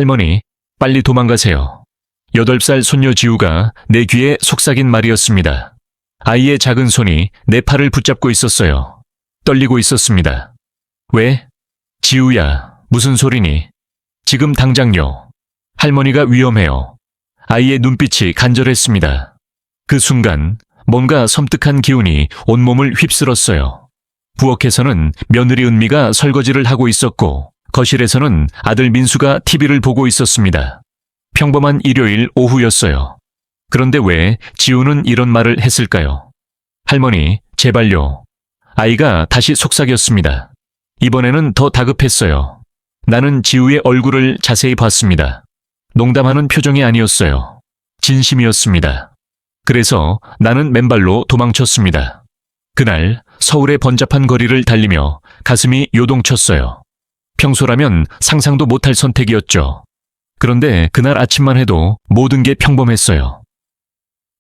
할머니, 빨리 도망가세요. 8살 손녀 지우가 내 귀에 속삭인 말이었습니다. 아이의 작은 손이 내 팔을 붙잡고 있었어요. 떨리고 있었습니다. 왜? 지우야, 무슨 소리니? 지금 당장요. 할머니가 위험해요. 아이의 눈빛이 간절했습니다. 그 순간 뭔가 섬뜩한 기운이 온몸을 휩쓸었어요. 부엌에서는 며느리 은미가 설거지를 하고 있었고 거실에서는 아들 민수가 TV를 보고 있었습니다. 평범한 일요일 오후였어요. 그런데 왜 지우는 이런 말을 했을까요? 할머니, 제발요. 아이가 다시 속삭였습니다. 이번에는 더 다급했어요. 나는 지우의 얼굴을 자세히 봤습니다. 농담하는 표정이 아니었어요. 진심이었습니다. 그래서 나는 맨발로 도망쳤습니다. 그날 서울의 번잡한 거리를 달리며 가슴이 요동쳤어요. 평소라면 상상도 못할 선택이었죠. 그런데 그날 아침만 해도 모든 게 평범했어요.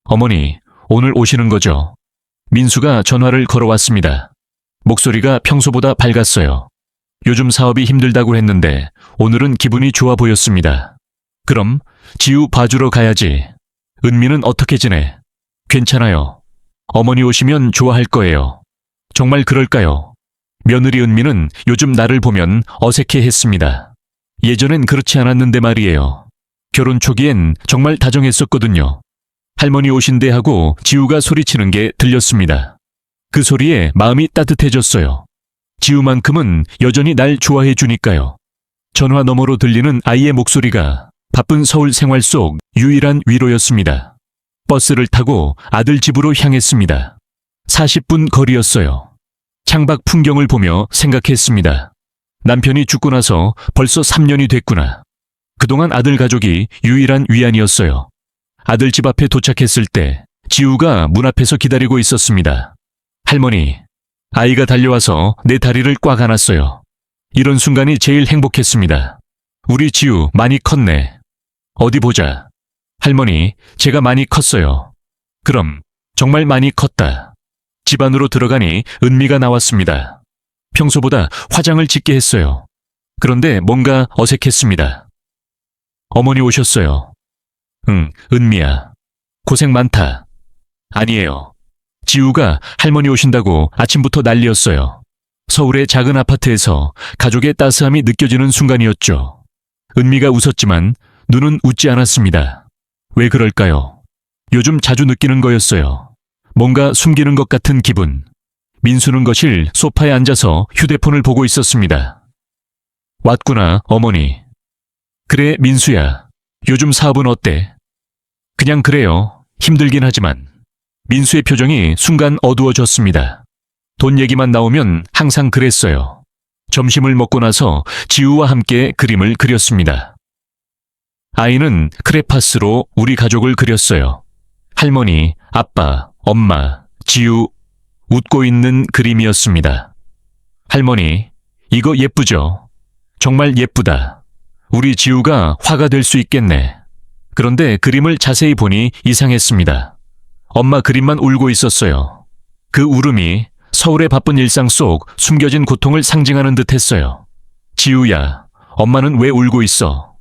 어머니, 오늘 오시는 거죠? 민수가 전화를 걸어왔습니다. 목소리가 평소보다 밝았어요. 요즘 사업이 힘들다고 했는데 오늘은 기분이 좋아 보였습니다. 그럼 지우 봐주러 가야지. 은미는 어떻게 지내? 괜찮아요. 어머니 오시면 좋아할 거예요. 정말 그럴까요? 며느리 은미는 요즘 나를 보면 어색해했습니다. 예전엔 그렇지 않았는데 말이에요. 결혼 초기엔 정말 다정했었거든요. 할머니 오신대 하고 지우가 소리치는 게 들렸습니다. 그 소리에 마음이 따뜻해졌어요. 지우만큼은 여전히 날 좋아해 주니까요. 전화 너머로 들리는 아이의 목소리가 바쁜 서울 생활 속 유일한 위로였습니다. 버스를 타고 아들 집으로 향했습니다. 40분 거리였어요. 창밖 풍경을 보며 생각했습니다. 남편이 죽고 나서 벌써 3년이 됐구나. 그동안 아들 가족이 유일한 위안이었어요. 아들 집 앞에 도착했을 때 지우가 문 앞에서 기다리고 있었습니다. 할머니, 아이가 달려와서 내 다리를 꽉 안았어요. 이런 순간이 제일 행복했습니다. 우리 지우 많이 컸네. 어디 보자. 할머니, 제가 많이 컸어요. 그럼 정말 많이 컸다. 집 안으로 들어가니 은미가 나왔습니다. 평소보다 화장을 짙게 했어요. 그런데 뭔가 어색했습니다. 어머니 오셨어요. 응, 은미야. 고생 많다. 아니에요. 지우가 할머니 오신다고 아침부터 난리였어요. 서울의 작은 아파트에서 가족의 따스함이 느껴지는 순간이었죠. 은미가 웃었지만 눈은 웃지 않았습니다. 왜 그럴까요? 요즘 자주 느끼는 거였어요. 뭔가 숨기는 것 같은 기분. 민수는 거실 소파에 앉아서 휴대폰을 보고 있었습니다. 왔구나, 어머니. 그래, 민수야. 요즘 사업은 어때? 그냥 그래요. 힘들긴 하지만. 민수의 표정이 순간 어두워졌습니다. 돈 얘기만 나오면 항상 그랬어요. 점심을 먹고 나서 지우와 함께 그림을 그렸습니다. 아이는 크레파스로 우리 가족을 그렸어요. 할머니, 아빠, 엄마, 지우, 웃고 있는 그림이었습니다. 할머니, 이거 예쁘죠? 정말 예쁘다. 우리 지우가 화가 될 수 있겠네. 그런데 그림을 자세히 보니 이상했습니다. 엄마 그림만 울고 있었어요. 그 울음이 서울의 바쁜 일상 속 숨겨진 고통을 상징하는 듯 했어요. 지우야, 엄마는 왜 울고 있어?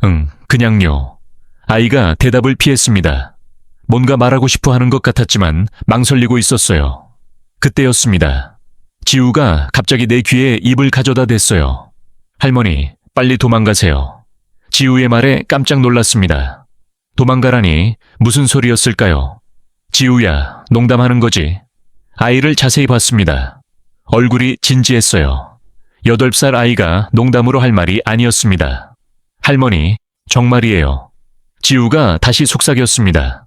응, 그냥요. 아이가 대답을 피했습니다. 뭔가 말하고 싶어 하는 것 같았지만 망설이고 있었어요. 그때였습니다. 지우가 갑자기 내 귀에 입을 가져다 댔어요. 할머니, 빨리 도망가세요. 지우의 말에 깜짝 놀랐습니다. 도망가라니 무슨 소리였을까요? 지우야, 농담하는 거지. 아이를 자세히 봤습니다. 얼굴이 진지했어요. 8살 아이가 농담으로 할 말이 아니었습니다. 할머니, 정말이에요. 지우가 다시 속삭였습니다.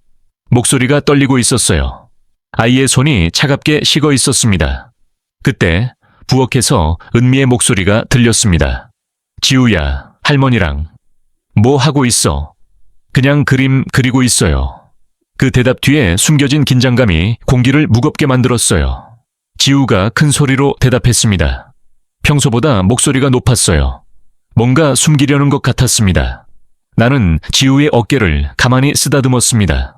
목소리가 떨리고 있었어요. 아이의 손이 차갑게 식어 있었습니다. 그때 부엌에서 은미의 목소리가 들렸습니다. 지우야, 할머니랑 뭐 하고 있어? 그냥 그림 그리고 있어요. 그 대답 뒤에 숨겨진 긴장감이 공기를 무겁게 만들었어요. 지우가 큰 소리로 대답했습니다. 평소보다 목소리가 높았어요. 뭔가 숨기려는 것 같았습니다. 나는 지우의 어깨를 가만히 쓰다듬었습니다.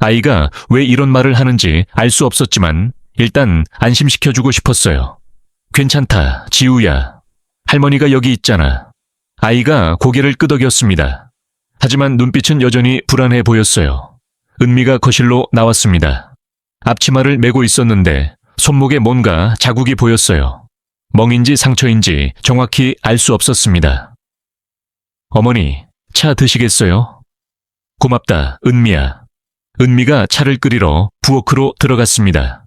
아이가 왜 이런 말을 하는지 알 수 없었지만 일단 안심시켜주고 싶었어요. 괜찮다, 지우야. 할머니가 여기 있잖아. 아이가 고개를 끄덕였습니다. 하지만 눈빛은 여전히 불안해 보였어요. 은미가 거실로 나왔습니다. 앞치마를 메고 있었는데 손목에 뭔가 자국이 보였어요. 멍인지 상처인지 정확히 알 수 없었습니다. 어머니, 차 드시겠어요? 고맙다, 은미야. 은미가 차를 끓이러 부엌으로 들어갔습니다.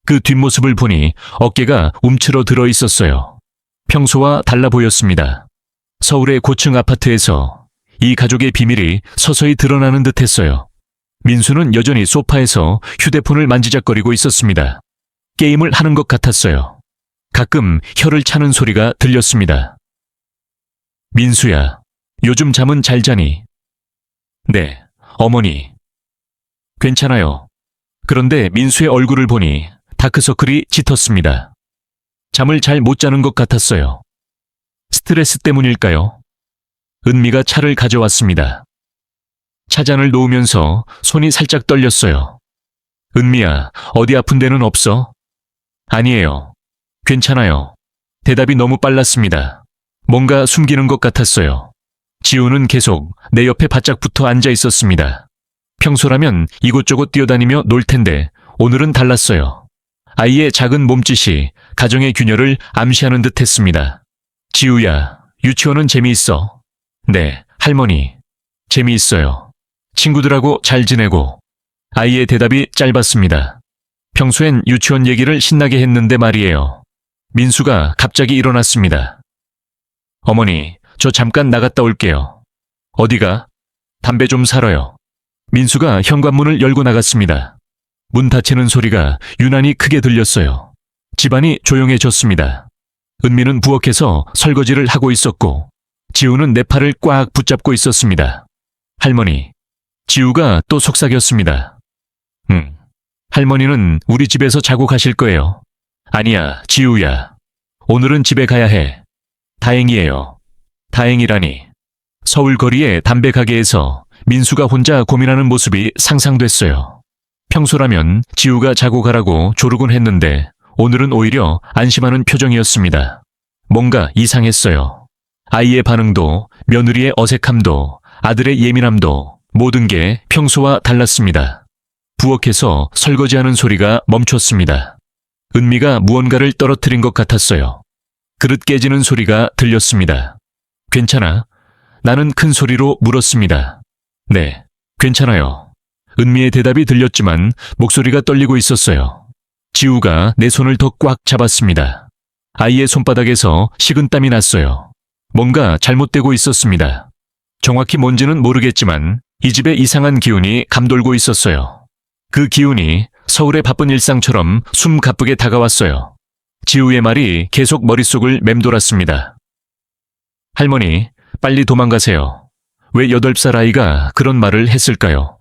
그 뒷모습을 보니 어깨가 움츠러 들어 있었어요. 평소와 달라 보였습니다. 서울의 고층 아파트에서 이 가족의 비밀이 서서히 드러나는 듯했어요. 민수는 여전히 소파에서 휴대폰을 만지작거리고 있었습니다. 게임을 하는 것 같았어요. 가끔 혀를 차는 소리가 들렸습니다. 민수야, 요즘 잠은 잘 자니? 네, 어머니. 괜찮아요. 그런데 민수의 얼굴을 보니 다크서클이 짙었습니다. 잠을 잘 못 자는 것 같았어요. 스트레스 때문일까요? 은미가 차를 가져왔습니다. 차잔을 놓으면서 손이 살짝 떨렸어요. 은미야, 어디 아픈 데는 없어? 아니에요. 괜찮아요. 대답이 너무 빨랐습니다. 뭔가 숨기는 것 같았어요. 지우는 계속 내 옆에 바짝 붙어 앉아 있었습니다. 평소라면 이곳저곳 뛰어다니며 놀 텐데 오늘은 달랐어요. 아이의 작은 몸짓이 가정의 균열을 암시하는 듯 했습니다. 지우야, 유치원은 재미있어? 네, 할머니. 재미있어요. 친구들하고 잘 지내고. 아이의 대답이 짧았습니다. 평소엔 유치원 얘기를 신나게 했는데 말이에요. 민수가 갑자기 일어났습니다. 어머니, 저 잠깐 나갔다 올게요. 어디가? 담배 좀 사러요. 민수가 현관문을 열고 나갔습니다. 문 닫히는 소리가 유난히 크게 들렸어요. 집안이 조용해졌습니다. 은미는 부엌에서 설거지를 하고 있었고 지우는 내 팔을 꽉 붙잡고 있었습니다. 할머니, 지우가 또 속삭였습니다. 할머니는 우리 집에서 자고 가실 거예요. 아니야, 지우야. 오늘은 집에 가야 해. 다행이에요. 다행이라니. 서울 거리의 담배 가게에서 민수가 혼자 고민하는 모습이 상상됐어요. 평소라면 지우가 자고 가라고 조르곤 했는데 오늘은 오히려 안심하는 표정이었습니다. 뭔가 이상했어요. 아이의 반응도, 며느리의 어색함도, 아들의 예민함도 모든 게 평소와 달랐습니다. 부엌에서 설거지하는 소리가 멈췄습니다. 은미가 무언가를 떨어뜨린 것 같았어요. 그릇 깨지는 소리가 들렸습니다. 괜찮아? 나는 큰 소리로 물었습니다. 네, 괜찮아요. 은미의 대답이 들렸지만 목소리가 떨리고 있었어요. 지우가 내 손을 더 꽉 잡았습니다. 아이의 손바닥에서 식은땀이 났어요. 뭔가 잘못되고 있었습니다. 정확히 뭔지는 모르겠지만 이 집에 이상한 기운이 감돌고 있었어요. 그 기운이 서울의 바쁜 일상처럼 숨 가쁘게 다가왔어요. 지우의 말이 계속 머릿속을 맴돌았습니다. 할머니, 빨리 도망가세요. 왜 8살 아이가 그런 말을 했을까요?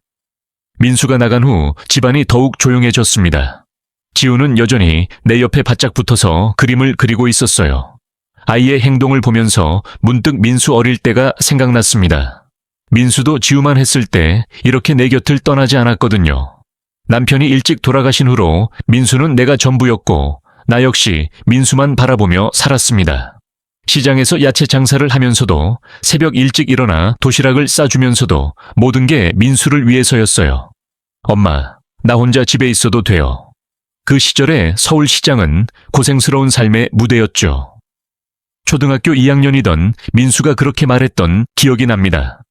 민수가 나간 후 집안이 더욱 조용해졌습니다. 지우는 여전히 내 옆에 바짝 붙어서 그림을 그리고 있었어요. 아이의 행동을 보면서 문득 민수 어릴 때가 생각났습니다. 민수도 지우만 했을 때 이렇게 내 곁을 떠나지 않았거든요. 남편이 일찍 돌아가신 후로 민수는 내가 전부였고 나 역시 민수만 바라보며 살았습니다. 시장에서 야채 장사를 하면서도 새벽 일찍 일어나 도시락을 싸주면서도 모든 게 민수를 위해서였어요. 엄마, 나 혼자 집에 있어도 돼요. 그 시절에 서울시장은 고생스러운 삶의 무대였죠. 초등학교 2학년이던 민수가 그렇게 말했던 기억이 납니다.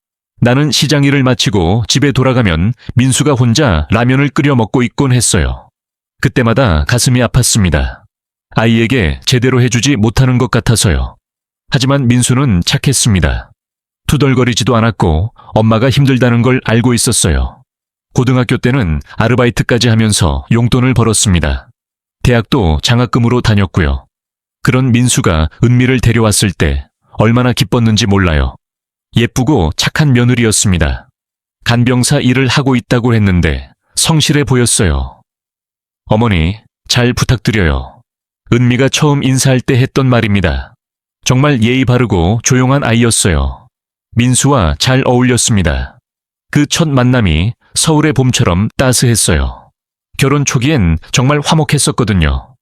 나는 시장 일을 마치고 집에 돌아가면 민수가 혼자 라면을 끓여 먹고 있곤 했어요. 그때마다 가슴이 아팠습니다. 아이에게 제대로 해주지 못하는 것 같아서요. 하지만 민수는 착했습니다. 투덜거리지도 않았고 엄마가 힘들다는 걸 알고 있었어요. 고등학교 때는 아르바이트까지 하면서 용돈을 벌었습니다. 대학도 장학금으로 다녔고요. 그런 민수가 은미를 데려왔을 때 얼마나 기뻤는지 몰라요. 예쁘고 착한 며느리였습니다. 간병사 일을 하고 있다고 했는데 성실해 보였어요. 어머니, 잘 부탁드려요. 은미가 처음 인사할 때 했던 말입니다. 정말 예의 바르고 조용한 아이였어요. 민수와 잘 어울렸습니다. 그 첫 만남이 서울의 봄처럼 따스했어요. 결혼 초기엔 정말 화목했었거든요.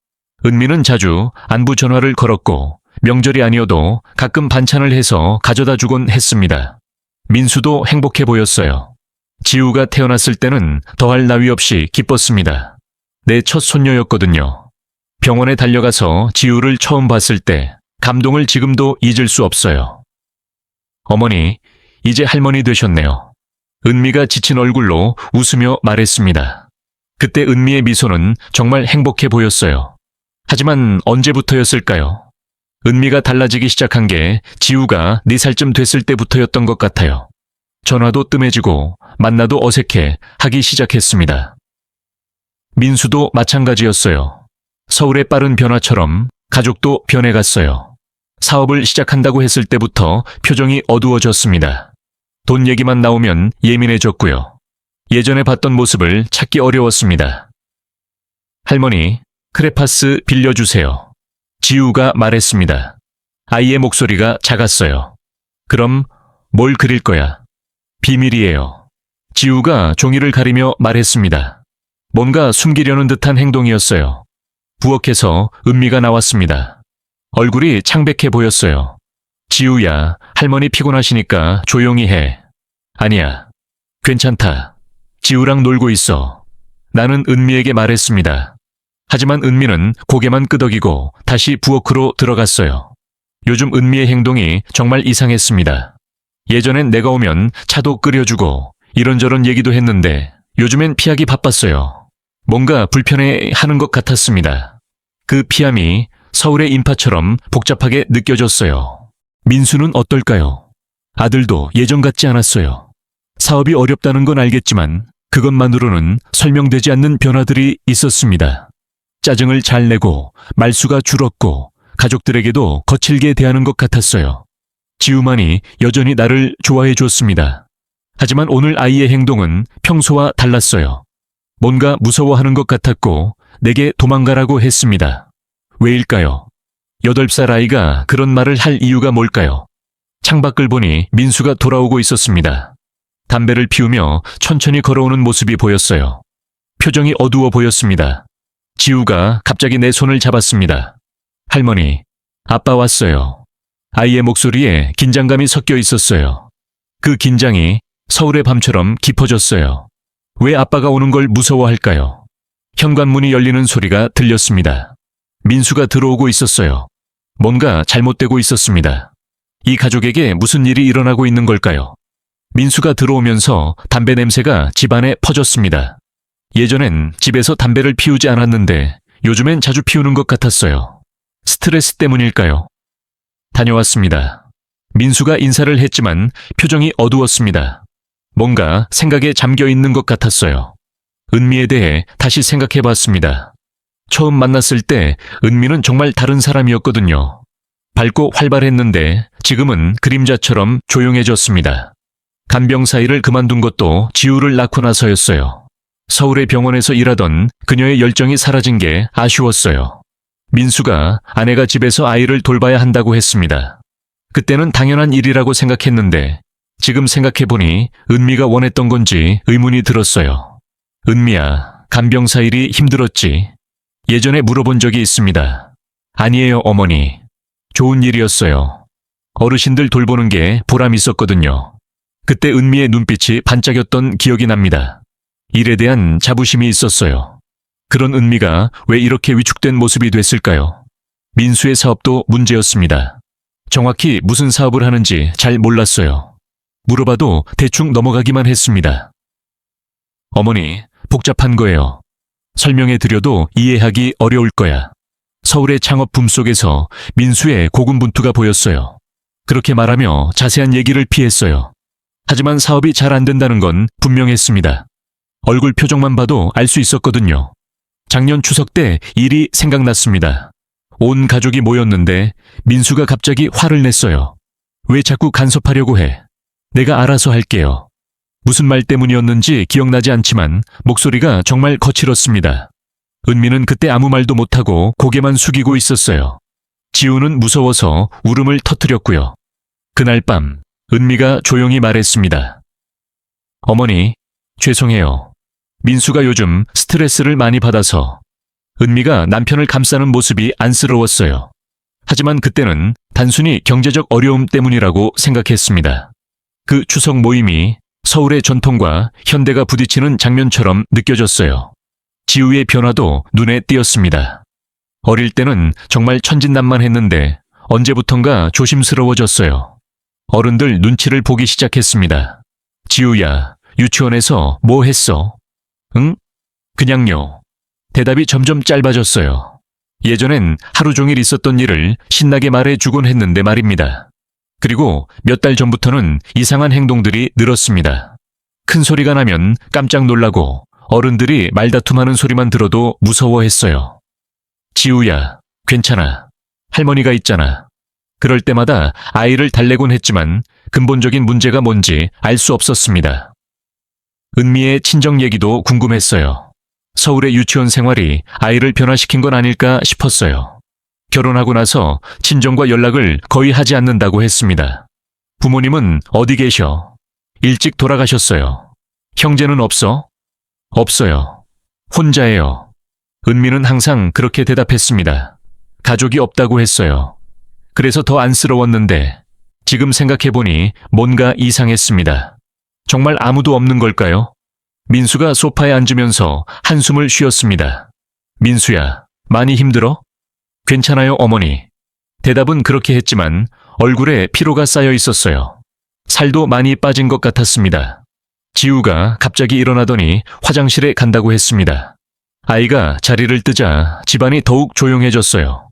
은미는 자주 안부 전화를 걸었고 명절이 아니어도 가끔 반찬을 해서 가져다 주곤 했습니다. 민수도 행복해 보였어요. 지우가 태어났을 때는 더할 나위 없이 기뻤습니다. 내 첫 손녀였거든요. 병원에 달려가서 지우를 처음 봤을 때 감동을 지금도 잊을 수 없어요. 어머니, 이제 할머니 되셨네요. 은미가 지친 얼굴로 웃으며 말했습니다. 그때 은미의 미소는 정말 행복해 보였어요. 하지만 언제부터였을까요? 은미가 달라지기 시작한 게 지우가 4살쯤 됐을 때부터였던 것 같아요. 전화도 뜸해지고 만나도 어색해 하기 시작했습니다. 민수도 마찬가지였어요. 서울의 빠른 변화처럼 가족도 변해갔어요. 사업을 시작한다고 했을 때부터 표정이 어두워졌습니다. 돈 얘기만 나오면 예민해졌고요. 예전에 봤던 모습을 찾기 어려웠습니다. 할머니, 크레파스 빌려주세요. 지우가 말했습니다. 아이의 목소리가 작았어요. 그럼 뭘 그릴 거야? 비밀이에요. 지우가 종이를 가리며 말했습니다. 뭔가 숨기려는 듯한 행동이었어요. 부엌에서 은미가 나왔습니다. 얼굴이 창백해 보였어요. 지우야, 할머니 피곤하시니까 조용히 해. 아니야. 괜찮다. 지우랑 놀고 있어. 나는 은미에게 말했습니다. 하지만 은미는 고개만 끄덕이고 다시 부엌으로 들어갔어요. 요즘 은미의 행동이 정말 이상했습니다. 예전엔 내가 오면 차도 끓여주고 이런저런 얘기도 했는데 요즘엔 피하기 바빴어요. 뭔가 불편해하는 것 같았습니다. 그 피함이 서울의 인파처럼 복잡하게 느껴졌어요. 민수는 어떨까요? 아들도 예전 같지 않았어요. 사업이 어렵다는 건 알겠지만 그것만으로는 설명되지 않는 변화들이 있었습니다. 짜증을 잘 내고 말수가 줄었고 가족들에게도 거칠게 대하는 것 같았어요. 지우만이 여전히 나를 좋아해 줬습니다. 하지만 오늘 아이의 행동은 평소와 달랐어요. 뭔가 무서워하는 것 같았고 내게 도망가라고 했습니다. 왜일까요? 8살 아이가 그런 말을 할 이유가 뭘까요? 창밖을 보니 민수가 돌아오고 있었습니다. 담배를 피우며 천천히 걸어오는 모습이 보였어요. 표정이 어두워 보였습니다. 지우가 갑자기 내 손을 잡았습니다. 할머니, 아빠 왔어요. 아이의 목소리에 긴장감이 섞여 있었어요. 그 긴장이 서울의 밤처럼 깊어졌어요. 왜 아빠가 오는 걸 무서워할까요? 현관문이 열리는 소리가 들렸습니다. 민수가 들어오고 있었어요. 뭔가 잘못되고 있었습니다. 이 가족에게 무슨 일이 일어나고 있는 걸까요? 민수가 들어오면서 담배 냄새가 집안에 퍼졌습니다. 예전엔 집에서 담배를 피우지 않았는데 요즘엔 자주 피우는 것 같았어요. 스트레스 때문일까요? 다녀왔습니다. 민수가 인사를 했지만 표정이 어두웠습니다. 뭔가 생각에 잠겨 있는 것 같았어요. 은미에 대해 다시 생각해 봤습니다. 처음 만났을 때 은미는 정말 다른 사람이었거든요. 밝고 활발했는데 지금은 그림자처럼 조용해졌습니다. 간병 사이를 그만둔 것도 지우를 낳고 나서였어요. 서울의 병원에서 일하던 그녀의 열정이 사라진 게 아쉬웠어요. 민수가 아내가 집에서 아이를 돌봐야 한다고 했습니다. 그때는 당연한 일이라고 생각했는데 지금 생각해보니 은미가 원했던 건지 의문이 들었어요. 은미야, 간병사 일이 힘들었지? 예전에 물어본 적이 있습니다. 아니에요, 어머니. 좋은 일이었어요. 어르신들 돌보는 게 보람 있었거든요. 그때 은미의 눈빛이 반짝였던 기억이 납니다. 일에 대한 자부심이 있었어요. 그런 은미가 왜 이렇게 위축된 모습이 됐을까요? 민수의 사업도 문제였습니다. 정확히 무슨 사업을 하는지 잘 몰랐어요. 물어봐도 대충 넘어가기만 했습니다. 어머니, 복잡한 거예요. 설명해 드려도 이해하기 어려울 거야. 서울의 창업 붐 속에서 민수의 고군분투가 보였어요. 그렇게 말하며 자세한 얘기를 피했어요. 하지만 사업이 잘 안 된다는 건 분명했습니다. 얼굴 표정만 봐도 알 수 있었거든요. 작년 추석 때 일이 생각났습니다. 온 가족이 모였는데 민수가 갑자기 화를 냈어요. 왜 자꾸 간섭하려고 해? 내가 알아서 할게요. 무슨 말 때문이었는지 기억나지 않지만 목소리가 정말 거칠었습니다. 은미는 그때 아무 말도 못하고 고개만 숙이고 있었어요. 지우는 무서워서 울음을 터뜨렸고요. 그날 밤 은미가 조용히 말했습니다. 어머니, 죄송해요. 민수가 요즘 스트레스를 많이 받아서. 은미가 남편을 감싸는 모습이 안쓰러웠어요. 하지만 그때는 단순히 경제적 어려움 때문이라고 생각했습니다. 그 추석 모임이 서울의 전통과 현대가 부딪히는 장면처럼 느껴졌어요. 지우의 변화도 눈에 띄었습니다. 어릴 때는 정말 천진난만했는데 언제부턴가 조심스러워졌어요. 어른들 눈치를 보기 시작했습니다. 지우야, 유치원에서 뭐 했어? 응? 그냥요. 대답이 점점 짧아졌어요. 예전엔 하루 종일 있었던 일을 신나게 말해주곤 했는데 말입니다. 그리고 몇 달 전부터는 이상한 행동들이 늘었습니다. 큰 소리가 나면 깜짝 놀라고 어른들이 말다툼하는 소리만 들어도 무서워했어요. 지우야, 괜찮아. 할머니가 있잖아. 그럴 때마다 아이를 달래곤 했지만 근본적인 문제가 뭔지 알 수 없었습니다. 은미의 친정 얘기도 궁금했어요. 서울의 유치원 생활이 아이를 변화시킨 건 아닐까 싶었어요. 결혼하고 나서 친정과 연락을 거의 하지 않는다고 했습니다. 부모님은 어디 계셔? 일찍 돌아가셨어요. 형제는 없어? 없어요. 혼자예요. 은미는 항상 그렇게 대답했습니다. 가족이 없다고 했어요. 그래서 더 안쓰러웠는데 지금 생각해보니 뭔가 이상했습니다. 정말 아무도 없는 걸까요? 민수가 소파에 앉으면서 한숨을 쉬었습니다. 민수야, 많이 힘들어? 괜찮아요, 어머니. 대답은 그렇게 했지만 얼굴에 피로가 쌓여 있었어요. 살도 많이 빠진 것 같았습니다. 지우가 갑자기 일어나더니 화장실에 간다고 했습니다. 아이가 자리를 뜨자 집안이 더욱 조용해졌어요.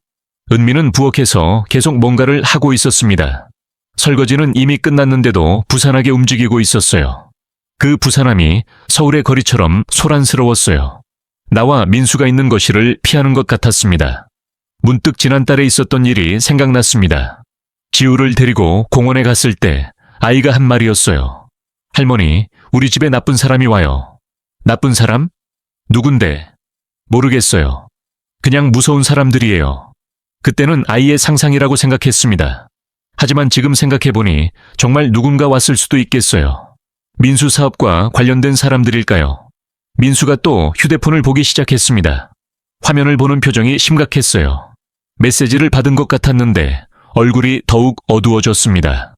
은미는 부엌에서 계속 뭔가를 하고 있었습니다. 설거지는 이미 끝났는데도 부산하게 움직이고 있었어요. 그 부산함이 서울의 거리처럼 소란스러웠어요. 나와 민수가 있는 거실을 피하는 것 같았습니다. 문득 지난달에 있었던 일이 생각났습니다. 지우를 데리고 공원에 갔을 때 아이가 한 말이었어요. 할머니, 우리 집에 나쁜 사람이 와요. 나쁜 사람? 누군데? 모르겠어요. 그냥 무서운 사람들이에요. 그때는 아이의 상상이라고 생각했습니다. 하지만 지금 생각해보니 정말 누군가 왔을 수도 있겠어요. 민수 사업과 관련된 사람들일까요? 민수가 또 휴대폰을 보기 시작했습니다. 화면을 보는 표정이 심각했어요. 메시지를 받은 것 같았는데 얼굴이 더욱 어두워졌습니다.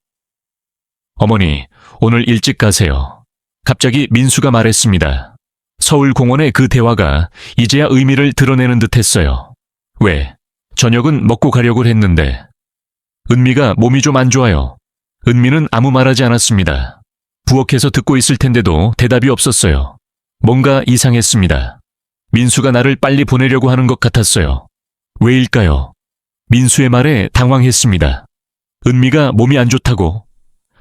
어머니, 오늘 일찍 가세요. 갑자기 민수가 말했습니다. 서울 공원의 그 대화가 이제야 의미를 드러내는 듯했어요. 왜? 저녁은 먹고 가려고 했는데. 은미가 몸이 좀 안 좋아요. 은미는 아무 말하지 않았습니다. 부엌에서 듣고 있을 텐데도 대답이 없었어요. 뭔가 이상했습니다. 민수가 나를 빨리 보내려고 하는 것 같았어요. 왜일까요? 민수의 말에 당황했습니다. 은미가 몸이 안 좋다고.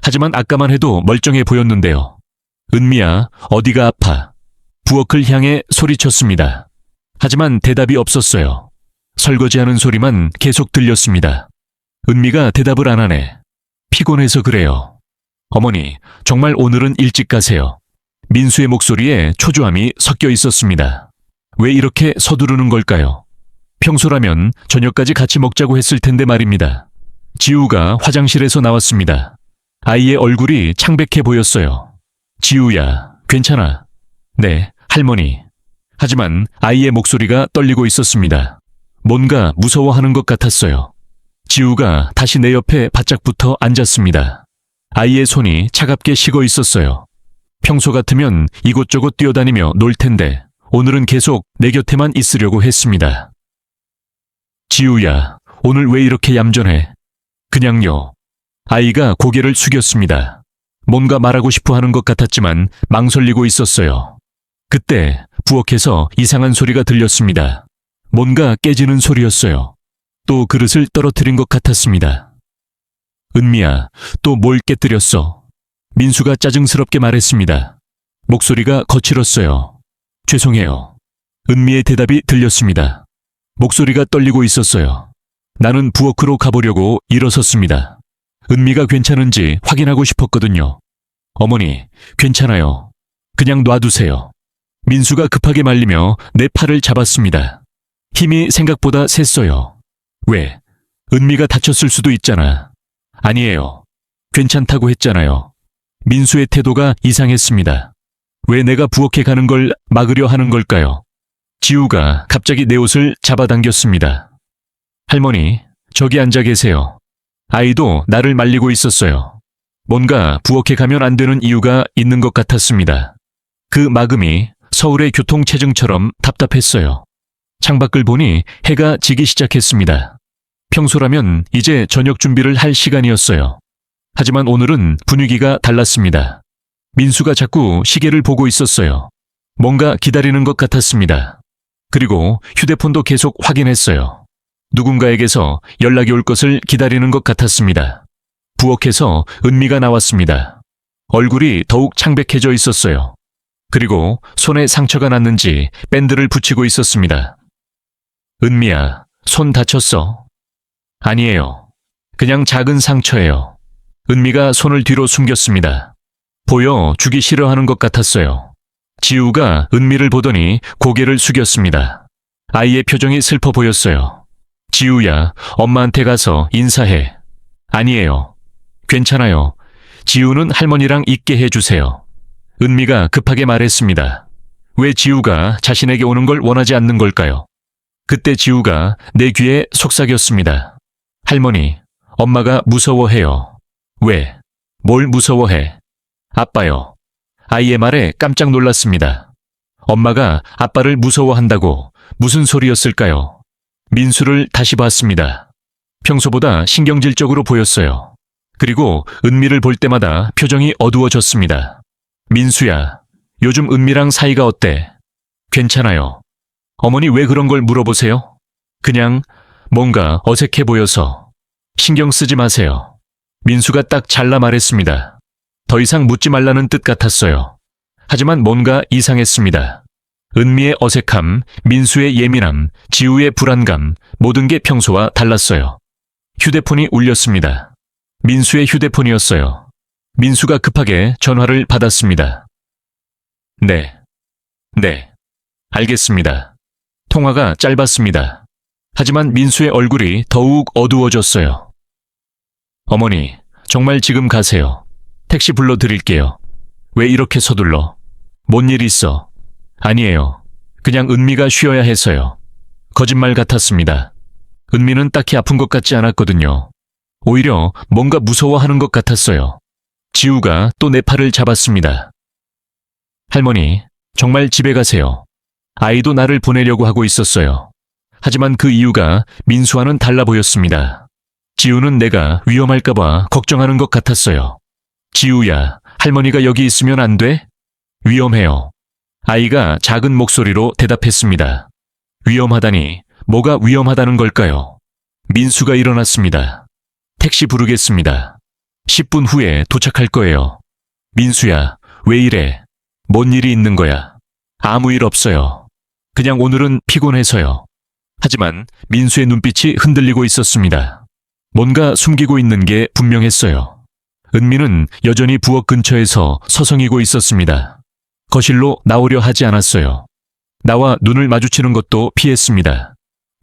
하지만 아까만 해도 멀쩡해 보였는데요. 은미야, 어디가 아파? 부엌을 향해 소리쳤습니다. 하지만 대답이 없었어요. 설거지하는 소리만 계속 들렸습니다. 은미가 대답을 안 하네. 피곤해서 그래요. 어머니, 정말 오늘은 일찍 가세요. 민수의 목소리에 초조함이 섞여 있었습니다. 왜 이렇게 서두르는 걸까요? 평소라면 저녁까지 같이 먹자고 했을 텐데 말입니다. 지우가 화장실에서 나왔습니다. 아이의 얼굴이 창백해 보였어요. 지우야, 괜찮아. 네, 할머니. 하지만 아이의 목소리가 떨리고 있었습니다. 뭔가 무서워하는 것 같았어요. 지우가 다시 내 옆에 바짝 붙어 앉았습니다. 아이의 손이 차갑게 식어 있었어요. 평소 같으면 이곳저곳 뛰어다니며 놀 텐데 오늘은 계속 내 곁에만 있으려고 했습니다. 지우야, 오늘 왜 이렇게 얌전해? 그냥요. 아이가 고개를 숙였습니다. 뭔가 말하고 싶어 하는 것 같았지만 망설이고 있었어요. 그때 부엌에서 이상한 소리가 들렸습니다. 뭔가 깨지는 소리였어요. 또 그릇을 떨어뜨린 것 같았습니다. 은미야, 또 뭘 깨뜨렸어? 민수가 짜증스럽게 말했습니다. 목소리가 거칠었어요. 죄송해요. 은미의 대답이 들렸습니다. 목소리가 떨리고 있었어요. 나는 부엌으로 가보려고 일어섰습니다. 은미가 괜찮은지 확인하고 싶었거든요. 어머니, 괜찮아요. 그냥 놔두세요. 민수가 급하게 말리며 내 팔을 잡았습니다. 힘이 생각보다 셌어요. 왜? 은미가 다쳤을 수도 있잖아. 아니에요. 괜찮다고 했잖아요. 민수의 태도가 이상했습니다. 왜 내가 부엌에 가는 걸 막으려 하는 걸까요? 지우가 갑자기 내 옷을 잡아당겼습니다. 할머니, 저기 앉아 계세요. 아이도 나를 말리고 있었어요. 뭔가 부엌에 가면 안 되는 이유가 있는 것 같았습니다. 그 마음이 서울의 교통체증처럼 답답했어요. 창밖을 보니 해가 지기 시작했습니다. 평소라면 이제 저녁 준비를 할 시간이었어요. 하지만 오늘은 분위기가 달랐습니다. 민수가 자꾸 시계를 보고 있었어요. 뭔가 기다리는 것 같았습니다. 그리고 휴대폰도 계속 확인했어요. 누군가에게서 연락이 올 것을 기다리는 것 같았습니다. 부엌에서 은미가 나왔습니다. 얼굴이 더욱 창백해져 있었어요. 그리고 손에 상처가 났는지 밴드를 붙이고 있었습니다. 은미야, 손 다쳤어? 아니에요. 그냥 작은 상처예요. 은미가 손을 뒤로 숨겼습니다. 보여주기 싫어하는 것 같았어요. 지우가 은미를 보더니 고개를 숙였습니다. 아이의 표정이 슬퍼 보였어요. 지우야, 엄마한테 가서 인사해. 아니에요. 괜찮아요. 지우는 할머니랑 있게 해주세요. 은미가 급하게 말했습니다. 왜 지우가 자신에게 오는 걸 원하지 않는 걸까요? 그때 지우가 내 귀에 속삭였습니다. 할머니, 엄마가 무서워해요. 왜? 뭘 무서워해? 아빠요. 아이의 말에 깜짝 놀랐습니다. 엄마가 아빠를 무서워한다고 무슨 소리였을까요? 민수를 다시 봤습니다. 평소보다 신경질적으로 보였어요. 그리고 은미를 볼 때마다 표정이 어두워졌습니다. 민수야, 요즘 은미랑 사이가 어때? 괜찮아요. 어머니 왜 그런 걸 물어보세요? 그냥 뭔가 어색해 보여서. 신경 쓰지 마세요. 민수가 딱 잘라 말했습니다. 더 이상 묻지 말라는 뜻 같았어요. 하지만 뭔가 이상했습니다. 은미의 어색함, 민수의 예민함, 지우의 불안감, 모든 게 평소와 달랐어요. 휴대폰이 울렸습니다. 민수의 휴대폰이었어요. 민수가 급하게 전화를 받았습니다. 네. 알겠습니다. 통화가 짧았습니다. 하지만 민수의 얼굴이 더욱 어두워졌어요. 어머니, 정말 지금 가세요. 택시 불러드릴게요. 왜 이렇게 서둘러? 뭔 일 있어? 아니에요. 그냥 은미가 쉬어야 해서요. 거짓말 같았습니다. 은미는 딱히 아픈 것 같지 않았거든요. 오히려 뭔가 무서워하는 것 같았어요. 지우가 또 내 팔을 잡았습니다. 할머니, 정말 집에 가세요. 아이도 나를 보내려고 하고 있었어요. 하지만 그 이유가 민수와는 달라 보였습니다. 지우는 내가 위험할까봐 걱정하는 것 같았어요. 지우야, 할머니가 여기 있으면 안 돼? 위험해요. 아이가 작은 목소리로 대답했습니다. 위험하다니, 뭐가 위험하다는 걸까요? 민수가 일어났습니다. 택시 부르겠습니다. 10분 후에 도착할 거예요. 민수야, 왜 이래? 뭔 일이 있는 거야? 아무 일 없어요. 그냥 오늘은 피곤해서요. 하지만 민수의 눈빛이 흔들리고 있었습니다. 뭔가 숨기고 있는 게 분명했어요. 은미는 여전히 부엌 근처에서 서성이고 있었습니다. 거실로 나오려 하지 않았어요. 나와 눈을 마주치는 것도 피했습니다.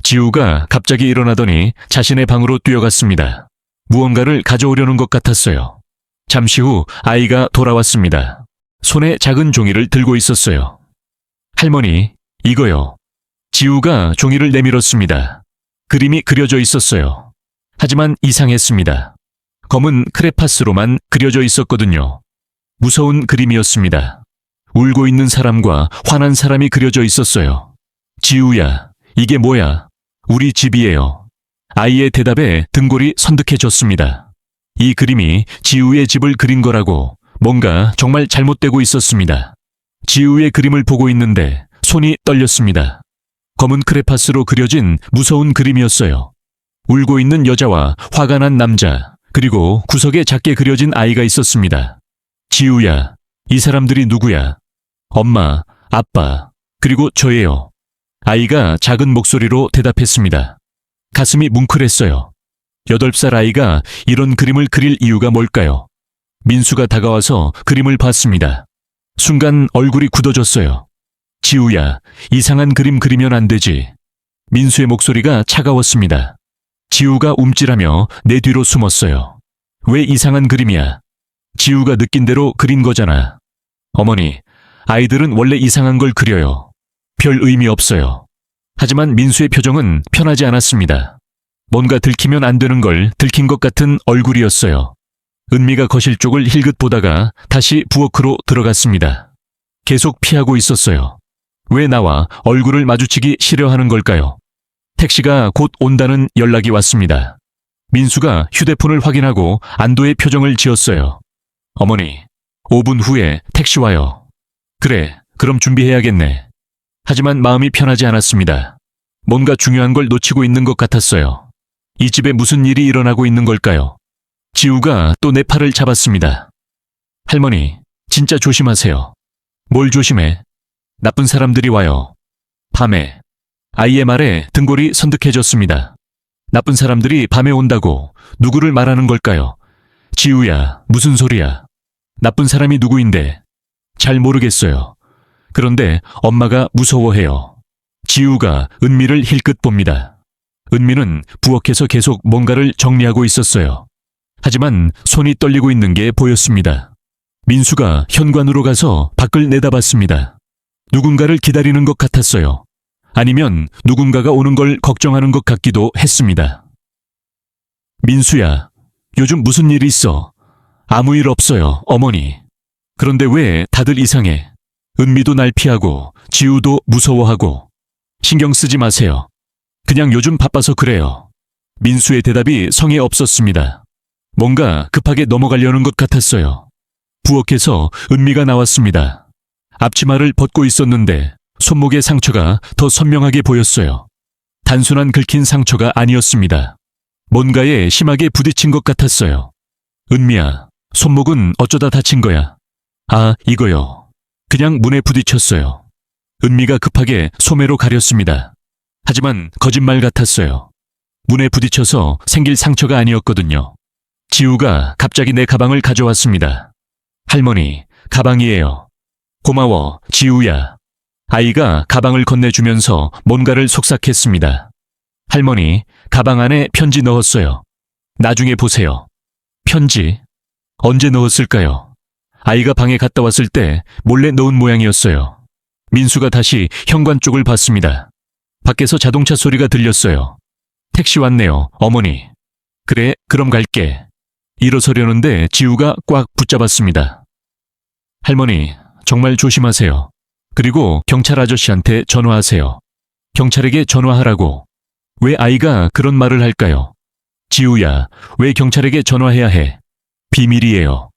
지우가 갑자기 일어나더니 자신의 방으로 뛰어갔습니다. 무언가를 가져오려는 것 같았어요. 잠시 후 아이가 돌아왔습니다. 손에 작은 종이를 들고 있었어요. 할머니, 이거요. 지우가 종이를 내밀었습니다. 그림이 그려져 있었어요. 하지만 이상했습니다. 검은 크레파스로만 그려져 있었거든요. 무서운 그림이었습니다. 울고 있는 사람과 화난 사람이 그려져 있었어요. 지우야, 이게 뭐야? 우리 집이에요. 아이의 대답에 등골이 선득해졌습니다. 이 그림이 지우의 집을 그린 거라고 뭔가 정말 잘못되고 있었습니다. 지우의 그림을 보고 있는데 손이 떨렸습니다. 검은 크레파스로 그려진 무서운 그림이었어요. 울고 있는 여자와 화가 난 남자, 그리고 구석에 작게 그려진 아이가 있었습니다. 지우야, 이 사람들이 누구야? 엄마, 아빠, 그리고 저예요. 아이가 작은 목소리로 대답했습니다. 가슴이 뭉클했어요. 8살 아이가 이런 그림을 그릴 이유가 뭘까요? 민수가 다가와서 그림을 봤습니다. 순간 얼굴이 굳어졌어요. 지우야, 이상한 그림 그리면 안 되지. 민수의 목소리가 차가웠습니다. 지우가 움찔하며 내 뒤로 숨었어요. 왜 이상한 그림이야? 지우가 느낀 대로 그린 거잖아. 어머니, 아이들은 원래 이상한 걸 그려요. 별 의미 없어요. 하지만 민수의 표정은 편하지 않았습니다. 뭔가 들키면 안 되는 걸 들킨 것 같은 얼굴이었어요. 은미가 거실 쪽을 힐긋 보다가 다시 부엌으로 들어갔습니다. 계속 피하고 있었어요. 왜 나와 얼굴을 마주치기 싫어하는 걸까요? 택시가 곧 온다는 연락이 왔습니다. 민수가 휴대폰을 확인하고 안도의 표정을 지었어요. 어머니, 5분 후에 택시 와요. 그래, 그럼 준비해야겠네. 하지만 마음이 편하지 않았습니다. 뭔가 중요한 걸 놓치고 있는 것 같았어요. 이 집에 무슨 일이 일어나고 있는 걸까요? 지우가 또 내 팔을 잡았습니다. 할머니, 진짜 조심하세요. 뭘 조심해? 나쁜 사람들이 와요. 밤에. 아이의 말에 등골이 선득해졌습니다. 나쁜 사람들이 밤에 온다고 누구를 말하는 걸까요? 지우야, 무슨 소리야? 나쁜 사람이 누구인데? 잘 모르겠어요. 그런데 엄마가 무서워해요. 지우가 은미를 힐끗 봅니다. 은미는 부엌에서 계속 뭔가를 정리하고 있었어요. 하지만 손이 떨리고 있는 게 보였습니다. 민수가 현관으로 가서 밖을 내다봤습니다. 누군가를 기다리는 것 같았어요. 아니면 누군가가 오는 걸 걱정하는 것 같기도 했습니다. 민수야, 요즘 무슨 일 있어? 아무 일 없어요, 어머니. 그런데 왜 다들 이상해? 은미도 날 피하고 지우도 무서워하고. 신경 쓰지 마세요. 그냥 요즘 바빠서 그래요. 민수의 대답이 성에 없었습니다. 뭔가 급하게 넘어가려는 것 같았어요. 부엌에서 은미가 나왔습니다. 앞치마를 벗고 있었는데 손목의 상처가 더 선명하게 보였어요. 단순한 긁힌 상처가 아니었습니다. 뭔가에 심하게 부딪힌 것 같았어요. 은미야, 손목은 어쩌다 다친 거야? 아, 이거요. 그냥 문에 부딪혔어요. 은미가 급하게 소매로 가렸습니다. 하지만 거짓말 같았어요. 문에 부딪혀서 생길 상처가 아니었거든요. 지우가 갑자기 내 가방을 가져왔습니다. 할머니, 가방이에요. 고마워, 지우야. 아이가 가방을 건네주면서 뭔가를 속삭했습니다. 할머니, 가방 안에 편지 넣었어요. 나중에 보세요. 편지? 언제 넣었을까요? 아이가 방에 갔다 왔을 때 몰래 넣은 모양이었어요. 민수가 다시 현관 쪽을 봤습니다. 밖에서 자동차 소리가 들렸어요. 택시 왔네요, 어머니. 그래, 그럼 갈게. 일어서려는데 지우가 꽉 붙잡았습니다. 할머니, 정말 조심하세요. 그리고 경찰 아저씨한테 전화하세요. 경찰에게 전화하라고. 왜 아이가 그런 말을 할까요? 지우야, 왜 경찰에게 전화해야 해? 비밀이에요.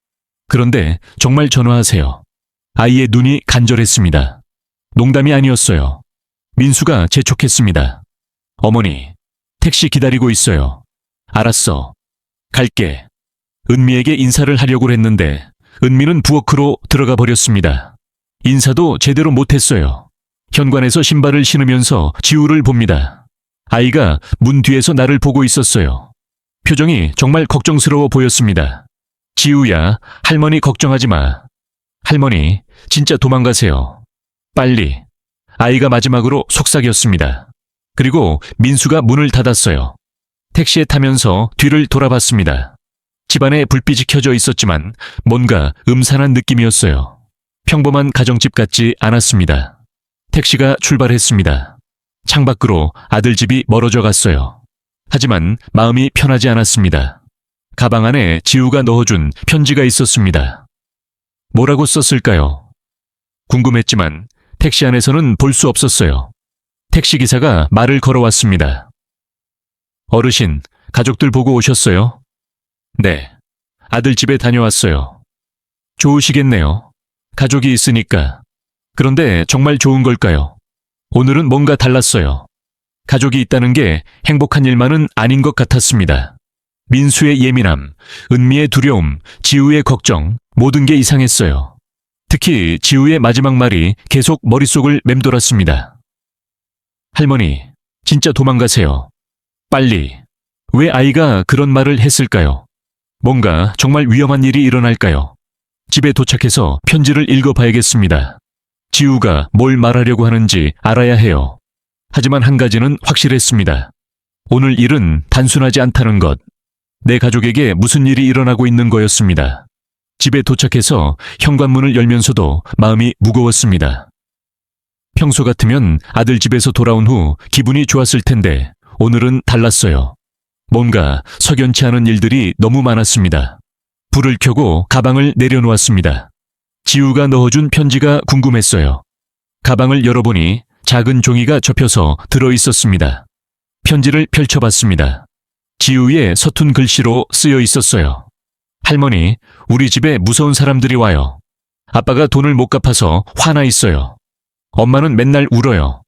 그런데 정말 전화하세요. 아이의 눈이 간절했습니다. 농담이 아니었어요. 민수가 재촉했습니다. 어머니, 택시 기다리고 있어요. 알았어. 갈게. 은미에게 인사를 하려고 했는데 은미는 부엌으로 들어가 버렸습니다. 인사도 제대로 못했어요. 현관에서 신발을 신으면서 지우를 봅니다. 아이가 문 뒤에서 나를 보고 있었어요. 표정이 정말 걱정스러워 보였습니다. 지우야, 할머니 걱정하지 마. 할머니, 진짜 도망가세요. 빨리. 아이가 마지막으로 속삭였습니다. 그리고 민수가 문을 닫았어요. 택시에 타면서 뒤를 돌아봤습니다. 집안에 불빛이 켜져 있었지만 뭔가 음산한 느낌이었어요. 평범한 가정집 같지 않았습니다. 택시가 출발했습니다. 창밖으로 아들 집이 멀어져 갔어요. 하지만 마음이 편하지 않았습니다. 가방 안에 지우가 넣어준 편지가 있었습니다. 뭐라고 썼을까요? 궁금했지만 택시 안에서는 볼 수 없었어요. 택시기사가 말을 걸어왔습니다. 어르신, 가족들 보고 오셨어요? 네, 아들 집에 다녀왔어요. 좋으시겠네요. 가족이 있으니까. 그런데 정말 좋은 걸까요? 오늘은 뭔가 달랐어요. 가족이 있다는 게 행복한 일만은 아닌 것 같았습니다. 민수의 예민함, 은미의 두려움, 지우의 걱정, 모든 게 이상했어요. 특히 지우의 마지막 말이 계속 머릿속을 맴돌았습니다. 할머니, 진짜 도망가세요. 빨리. 왜 아이가 그런 말을 했을까요? 뭔가 정말 위험한 일이 일어날까요? 집에 도착해서 편지를 읽어봐야겠습니다. 지우가 뭘 말하려고 하는지 알아야 해요. 하지만 한 가지는 확실했습니다. 오늘 일은 단순하지 않다는 것. 내 가족에게 무슨 일이 일어나고 있는 거였습니다. 집에 도착해서 현관문을 열면서도 마음이 무거웠습니다. 평소 같으면 아들 집에서 돌아온 후 기분이 좋았을 텐데 오늘은 달랐어요. 뭔가 석연치 않은 일들이 너무 많았습니다. 불을 켜고 가방을 내려놓았습니다. 지우가 넣어준 편지가 궁금했어요. 가방을 열어보니 작은 종이가 접혀서 들어있었습니다. 편지를 펼쳐봤습니다. 지우의 서툰 글씨로 쓰여 있었어요. 할머니, 우리 집에 무서운 사람들이 와요. 아빠가 돈을 못 갚아서 화나 있어요. 엄마는 맨날 울어요.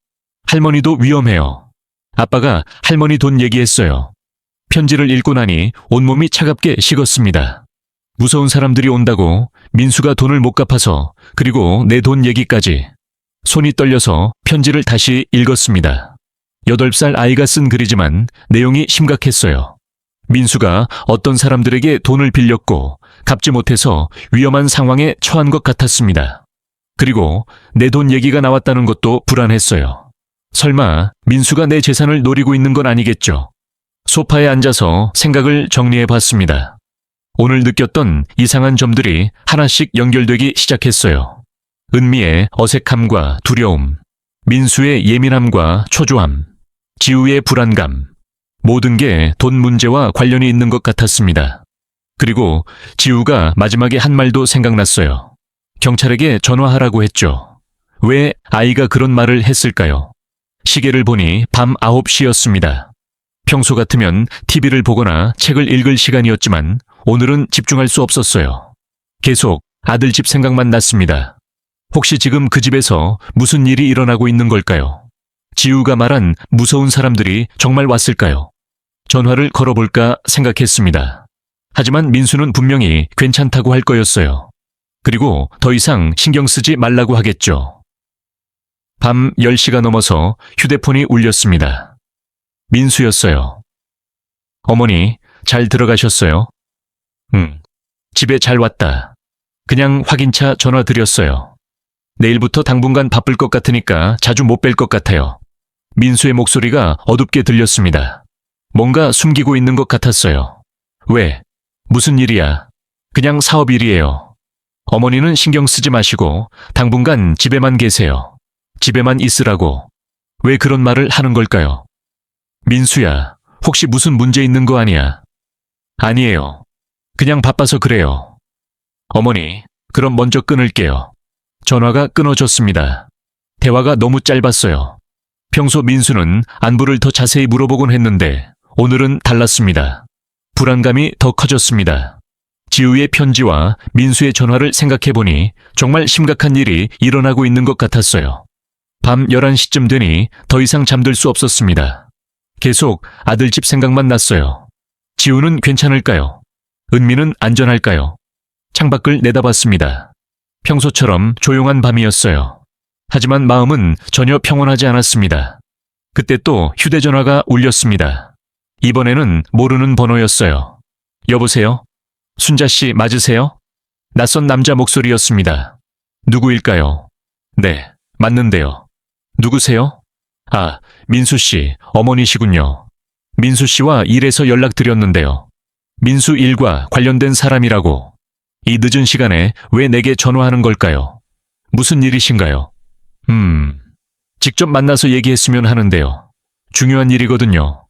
할머니도 위험해요. 아빠가 할머니 돈 얘기했어요. 편지를 읽고 나니 온몸이 차갑게 식었습니다. 무서운 사람들이 온다고, 민수가 돈을 못 갚아서, 그리고 내 돈 얘기까지. 손이 떨려서 편지를 다시 읽었습니다. 8살 아이가 쓴 글이지만 내용이 심각했어요. 민수가 어떤 사람들에게 돈을 빌렸고 갚지 못해서 위험한 상황에 처한 것 같았습니다. 그리고 내 돈 얘기가 나왔다는 것도 불안했어요. 설마 민수가 내 재산을 노리고 있는 건 아니겠죠? 소파에 앉아서 생각을 정리해 봤습니다. 오늘 느꼈던 이상한 점들이 하나씩 연결되기 시작했어요. 은미의 어색함과 두려움, 민수의 예민함과 초조함, 지우의 불안감, 모든 게 돈 문제와 관련이 있는 것 같았습니다. 그리고 지우가 마지막에 한 말도 생각났어요. 경찰에게 전화하라고 했죠. 왜 아이가 그런 말을 했을까요? 시계를 보니 밤 9시였습니다. 평소 같으면 TV를 보거나 책을 읽을 시간이었지만 오늘은 집중할 수 없었어요. 계속 아들 집 생각만 났습니다. 혹시 지금 그 집에서 무슨 일이 일어나고 있는 걸까요? 지우가 말한 무서운 사람들이 정말 왔을까요? 전화를 걸어볼까 생각했습니다. 하지만 민수는 분명히 괜찮다고 할 거였어요. 그리고 더 이상 신경 쓰지 말라고 하겠죠. 밤 10시가 넘어서 휴대폰이 울렸습니다. 민수였어요. 어머니, 잘 들어가셨어요? 응, 집에 잘 왔다. 그냥 확인차 전화 드렸어요. 내일부터 당분간 바쁠 것 같으니까 자주 못 뵐 것 같아요. 민수의 목소리가 어둡게 들렸습니다. 뭔가 숨기고 있는 것 같았어요. 왜? 무슨 일이야? 그냥 사업 일이에요. 어머니는 신경 쓰지 마시고 당분간 집에만 계세요. 집에만 있으라고. 왜 그런 말을 하는 걸까요? 민수야, 혹시 무슨 문제 있는 거 아니야? 아니에요. 그냥 바빠서 그래요. 어머니, 그럼 먼저 끊을게요. 전화가 끊어졌습니다. 대화가 너무 짧았어요. 평소 민수는 안부를 더 자세히 물어보곤 했는데 오늘은 달랐습니다. 불안감이 더 커졌습니다. 지우의 편지와 민수의 전화를 생각해보니 정말 심각한 일이 일어나고 있는 것 같았어요. 밤 11시쯤 되니 더 이상 잠들 수 없었습니다. 계속 아들 집 생각만 났어요. 지우는 괜찮을까요? 은미는 안전할까요? 창밖을 내다봤습니다. 평소처럼 조용한 밤이었어요. 하지만 마음은 전혀 평온하지 않았습니다. 그때 또 휴대전화가 울렸습니다. 이번에는 모르는 번호였어요. 여보세요? 순자씨 맞으세요? 낯선 남자 목소리였습니다. 누구일까요? 네, 맞는데요. 누구세요? 아, 민수씨, 어머니시군요. 민수씨와 일해서 연락드렸는데요. 민수 일과 관련된 사람이라고. 이 늦은 시간에 왜 내게 전화하는 걸까요? 무슨 일이신가요? 직접 만나서 얘기했으면 하는데요. 중요한 일이거든요.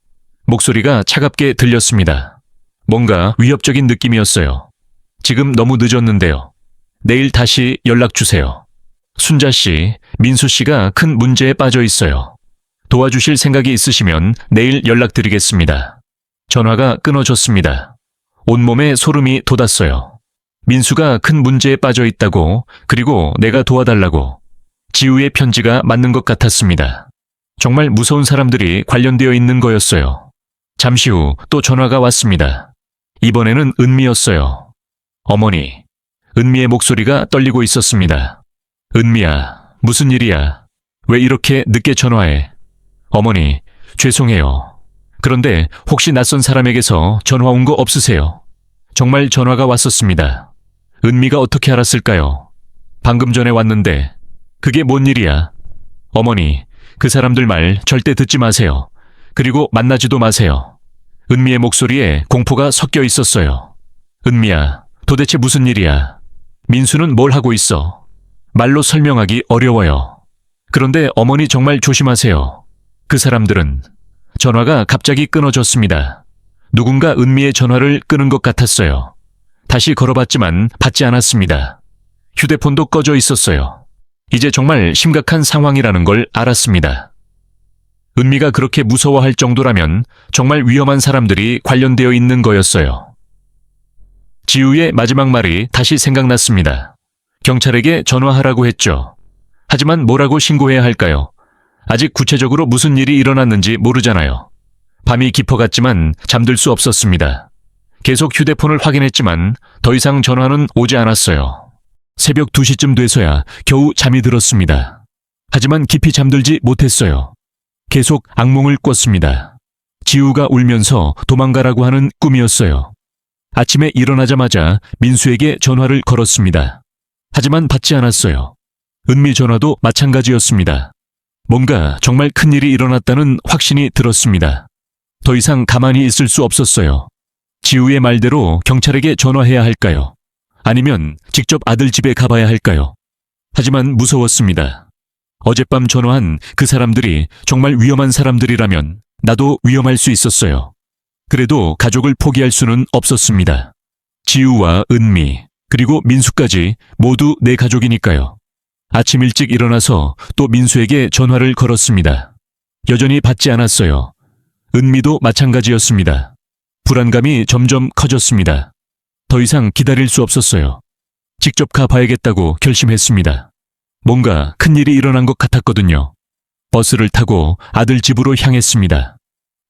목소리가 차갑게 들렸습니다. 뭔가 위협적인 느낌이었어요. 지금 너무 늦었는데요. 내일 다시 연락 주세요. 순자씨, 민수씨가 큰 문제에 빠져 있어요. 도와주실 생각이 있으시면 내일 연락드리겠습니다. 전화가 끊어졌습니다. 온몸에 소름이 돋았어요. 민수가 큰 문제에 빠져 있다고, 그리고 내가 도와달라고. 지우의 편지가 맞는 것 같았습니다. 정말 무서운 사람들이 관련되어 있는 거였어요. 잠시 후 또 전화가 왔습니다. 이번에는 은미였어요. 어머니, 은미의 목소리가 떨리고 있었습니다. 은미야, 무슨 일이야? 왜 이렇게 늦게 전화해? 어머니, 죄송해요. 그런데 혹시 낯선 사람에게서 전화 온 거 없으세요? 정말 전화가 왔었습니다. 은미가 어떻게 알았을까요? 방금 전에 왔는데 그게 뭔 일이야? 어머니, 그 사람들 말 절대 듣지 마세요. 그리고 만나지도 마세요. 은미의 목소리에 공포가 섞여 있었어요. 은미야, 도대체 무슨 일이야? 민수는 뭘 하고 있어? 말로 설명하기 어려워요. 그런데 어머니 정말 조심하세요. 그 사람들은... 전화가 갑자기 끊어졌습니다. 누군가 은미의 전화를 끄는 것 같았어요. 다시 걸어봤지만 받지 않았습니다. 휴대폰도 꺼져 있었어요. 이제 정말 심각한 상황이라는 걸 알았습니다. 은미가 그렇게 무서워할 정도라면 정말 위험한 사람들이 관련되어 있는 거였어요. 지우의 마지막 말이 다시 생각났습니다. 경찰에게 전화하라고 했죠. 하지만 뭐라고 신고해야 할까요? 아직 구체적으로 무슨 일이 일어났는지 모르잖아요. 밤이 깊어갔지만 잠들 수 없었습니다. 계속 휴대폰을 확인했지만 더 이상 전화는 오지 않았어요. 새벽 2시쯤 돼서야 겨우 잠이 들었습니다. 하지만 깊이 잠들지 못했어요. 계속 악몽을 꿨습니다. 지우가 울면서 도망가라고 하는 꿈이었어요. 아침에 일어나자마자 민수에게 전화를 걸었습니다. 하지만 받지 않았어요. 은미 전화도 마찬가지였습니다. 뭔가 정말 큰일이 일어났다는 확신이 들었습니다. 더 이상 가만히 있을 수 없었어요. 지우의 말대로 경찰에게 전화해야 할까요? 아니면 직접 아들 집에 가봐야 할까요? 하지만 무서웠습니다. 어젯밤 전화한 그 사람들이 정말 위험한 사람들이라면 나도 위험할 수 있었어요. 그래도 가족을 포기할 수는 없었습니다. 지우와 은미, 그리고 민수까지 모두 내 가족이니까요. 아침 일찍 일어나서 또 민수에게 전화를 걸었습니다. 여전히 받지 않았어요. 은미도 마찬가지였습니다. 불안감이 점점 커졌습니다. 더 이상 기다릴 수 없었어요. 직접 가봐야겠다고 결심했습니다. 뭔가 큰일이 일어난 것 같았거든요. 버스를 타고 아들 집으로 향했습니다.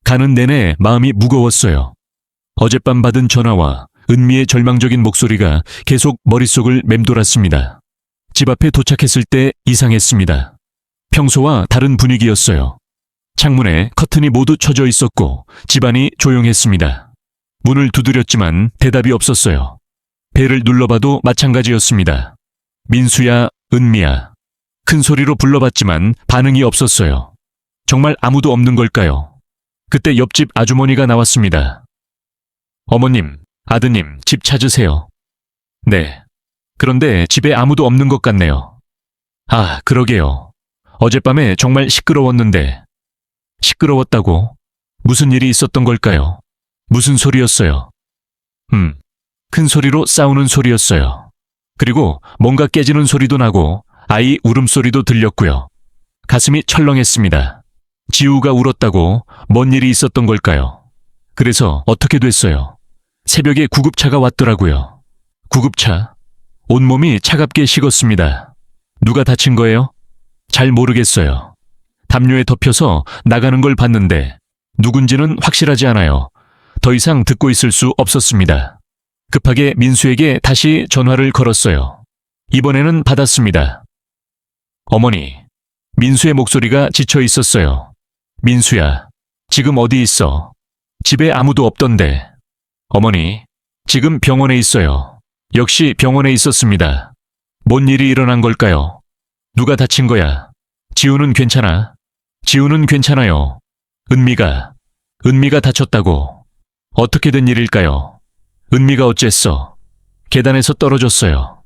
가는 내내 마음이 무거웠어요. 어젯밤 받은 전화와 은미의 절망적인 목소리가 계속 머릿속을 맴돌았습니다. 집 앞에 도착했을 때 이상했습니다. 평소와 다른 분위기였어요. 창문에 커튼이 모두 쳐져 있었고 집안이 조용했습니다. 문을 두드렸지만 대답이 없었어요. 벨을 눌러봐도 마찬가지였습니다. 민수야, 은미야. 큰 소리로 불러봤지만 반응이 없었어요. 정말 아무도 없는 걸까요? 그때 옆집 아주머니가 나왔습니다. 어머님, 아드님, 집 찾으세요. 네. 그런데 집에 아무도 없는 것 같네요. 아, 그러게요. 어젯밤에 정말 시끄러웠는데. 시끄러웠다고? 무슨 일이 있었던 걸까요? 무슨 소리였어요? 큰 소리로 싸우는 소리였어요. 그리고 뭔가 깨지는 소리도 나고 아이 울음소리도 들렸고요. 가슴이 철렁했습니다. 지우가 울었다고 뭔 일이 있었던 걸까요? 그래서 어떻게 됐어요? 새벽에 구급차가 왔더라고요. 구급차? 온몸이 차갑게 식었습니다. 누가 다친 거예요? 잘 모르겠어요. 담요에 덮여서 나가는 걸 봤는데 누군지는 확실하지 않아요. 더 이상 듣고 있을 수 없었습니다. 급하게 민수에게 다시 전화를 걸었어요. 이번에는 받았습니다. 어머니, 민수의 목소리가 지쳐 있었어요. 민수야, 지금 어디 있어? 집에 아무도 없던데. 어머니, 지금 병원에 있어요. 역시 병원에 있었습니다. 뭔 일이 일어난 걸까요? 누가 다친 거야? 지우는 괜찮아? 지우는 괜찮아요. 은미가 다쳤다고. 어떻게 된 일일까요? 은미가 어쨌어? 계단에서 떨어졌어요.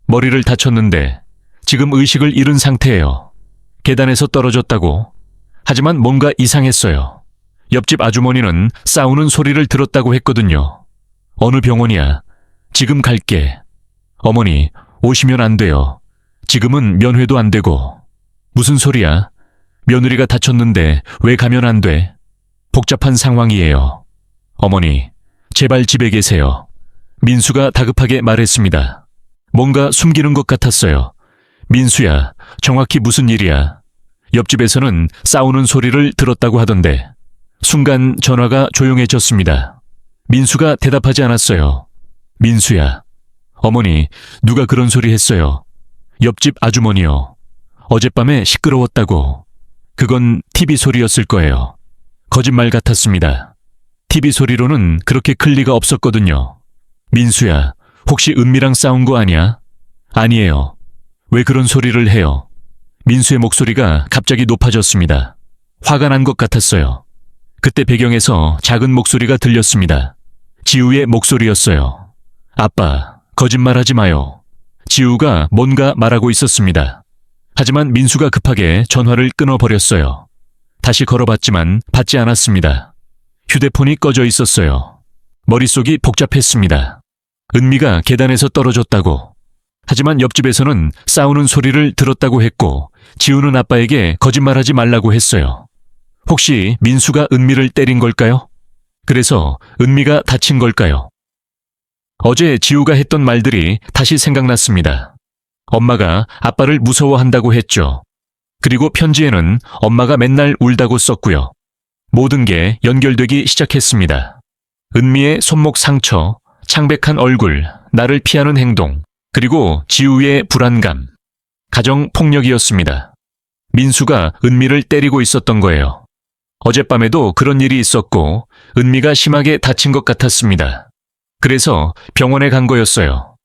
머리를 다쳤는데 지금 의식을 잃은 상태예요. 계단에서 떨어졌다고? 하지만 뭔가 이상했어요. 옆집 아주머니는 싸우는 소리를 들었다고 했거든요. 어느 병원이야? 지금 갈게. 어머니, 오시면 안 돼요. 지금은 면회도 안 되고. 무슨 소리야? 며느리가 다쳤는데 왜 가면 안 돼? 복잡한 상황이에요. 어머니, 제발 집에 계세요. 민수가 다급하게 말했습니다. 뭔가 숨기는 것 같았어요. 민수야, 정확히 무슨 일이야? 옆집에서는 싸우는 소리를 들었다고 하던데. 순간 전화가 조용해졌습니다. 민수가 대답하지 않았어요. 민수야, 어머니, 누가 그런 소리 했어요? 옆집 아주머니요. 어젯밤에 시끄러웠다고. 그건 TV 소리였을 거예요. 거짓말 같았습니다. TV 소리로는 그렇게 클 리가 없었거든요. 민수야, 혹시 은미랑 싸운 거 아니야? 아니에요. 왜 그런 소리를 해요? 민수의 목소리가 갑자기 높아졌습니다. 화가 난 것 같았어요. 그때 배경에서 작은 목소리가 들렸습니다. 지우의 목소리였어요. 아빠, 거짓말하지 마요. 지우가 뭔가 말하고 있었습니다. 하지만 민수가 급하게 전화를 끊어버렸어요. 다시 걸어봤지만 받지 않았습니다. 휴대폰이 꺼져 있었어요. 머릿속이 복잡했습니다. 은미가 계단에서 떨어졌다고. 하지만 옆집에서는 싸우는 소리를 들었다고 했고 지우는 아빠에게 거짓말하지 말라고 했어요. 혹시 민수가 은미를 때린 걸까요? 그래서 은미가 다친 걸까요? 어제 지우가 했던 말들이 다시 생각났습니다. 엄마가 아빠를 무서워한다고 했죠. 그리고 편지에는 엄마가 맨날 울다고 썼고요. 모든 게 연결되기 시작했습니다. 은미의 손목 상처, 창백한 얼굴, 나를 피하는 행동, 그리고 지우의 불안감. 가정 폭력이었습니다. 민수가 은미를 때리고 있었던 거예요. 어젯밤에도 그런 일이 있었고 은미가 심하게 다친 것 같았습니다. 그래서 병원에 간 거였어요.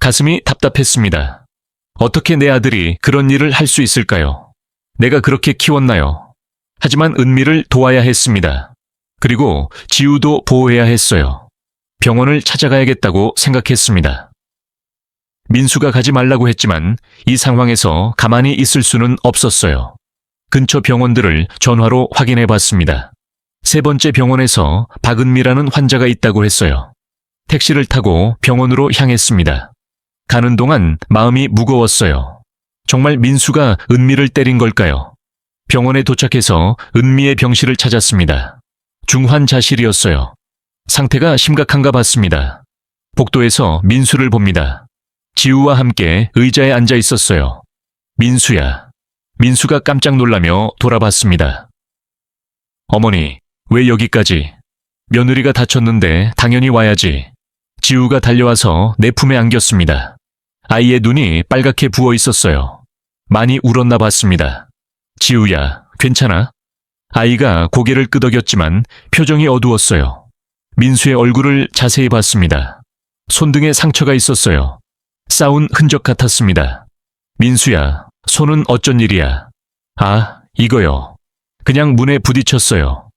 가슴이 답답했습니다. 어떻게 내 아들이 그런 일을 할 수 있을까요? 내가 그렇게 키웠나요? 하지만 은미를 도와야 했습니다. 그리고 지우도 보호해야 했어요. 병원을 찾아가야겠다고 생각했습니다. 민수가 가지 말라고 했지만 이 상황에서 가만히 있을 수는 없었어요. 근처 병원들을 전화로 확인해 봤습니다. 세 번째 병원에서 박은미라는 환자가 있다고 했어요. 택시를 타고 병원으로 향했습니다. 가는 동안 마음이 무거웠어요. 정말 민수가 은미를 때린 걸까요? 병원에 도착해서 은미의 병실을 찾았습니다. 중환자실이었어요. 상태가 심각한가 봤습니다. 복도에서 민수를 봅니다. 지우와 함께 의자에 앉아 있었어요. 민수야. 민수가 깜짝 놀라며 돌아봤습니다. 어머니, 왜 여기까지? 며느리가 다쳤는데 당연히 와야지. 지우가 달려와서 내 품에 안겼습니다. 아이의 눈이 빨갛게 부어 있었어요. 많이 울었나 봤습니다. 지우야, 괜찮아? 아이가 고개를 끄덕였지만 표정이 어두웠어요. 민수의 얼굴을 자세히 봤습니다. 손등에 상처가 있었어요. 싸운 흔적 같았습니다. 민수야, 손은 어쩐 일이야? 아, 이거요. 그냥 문에 부딪혔어요.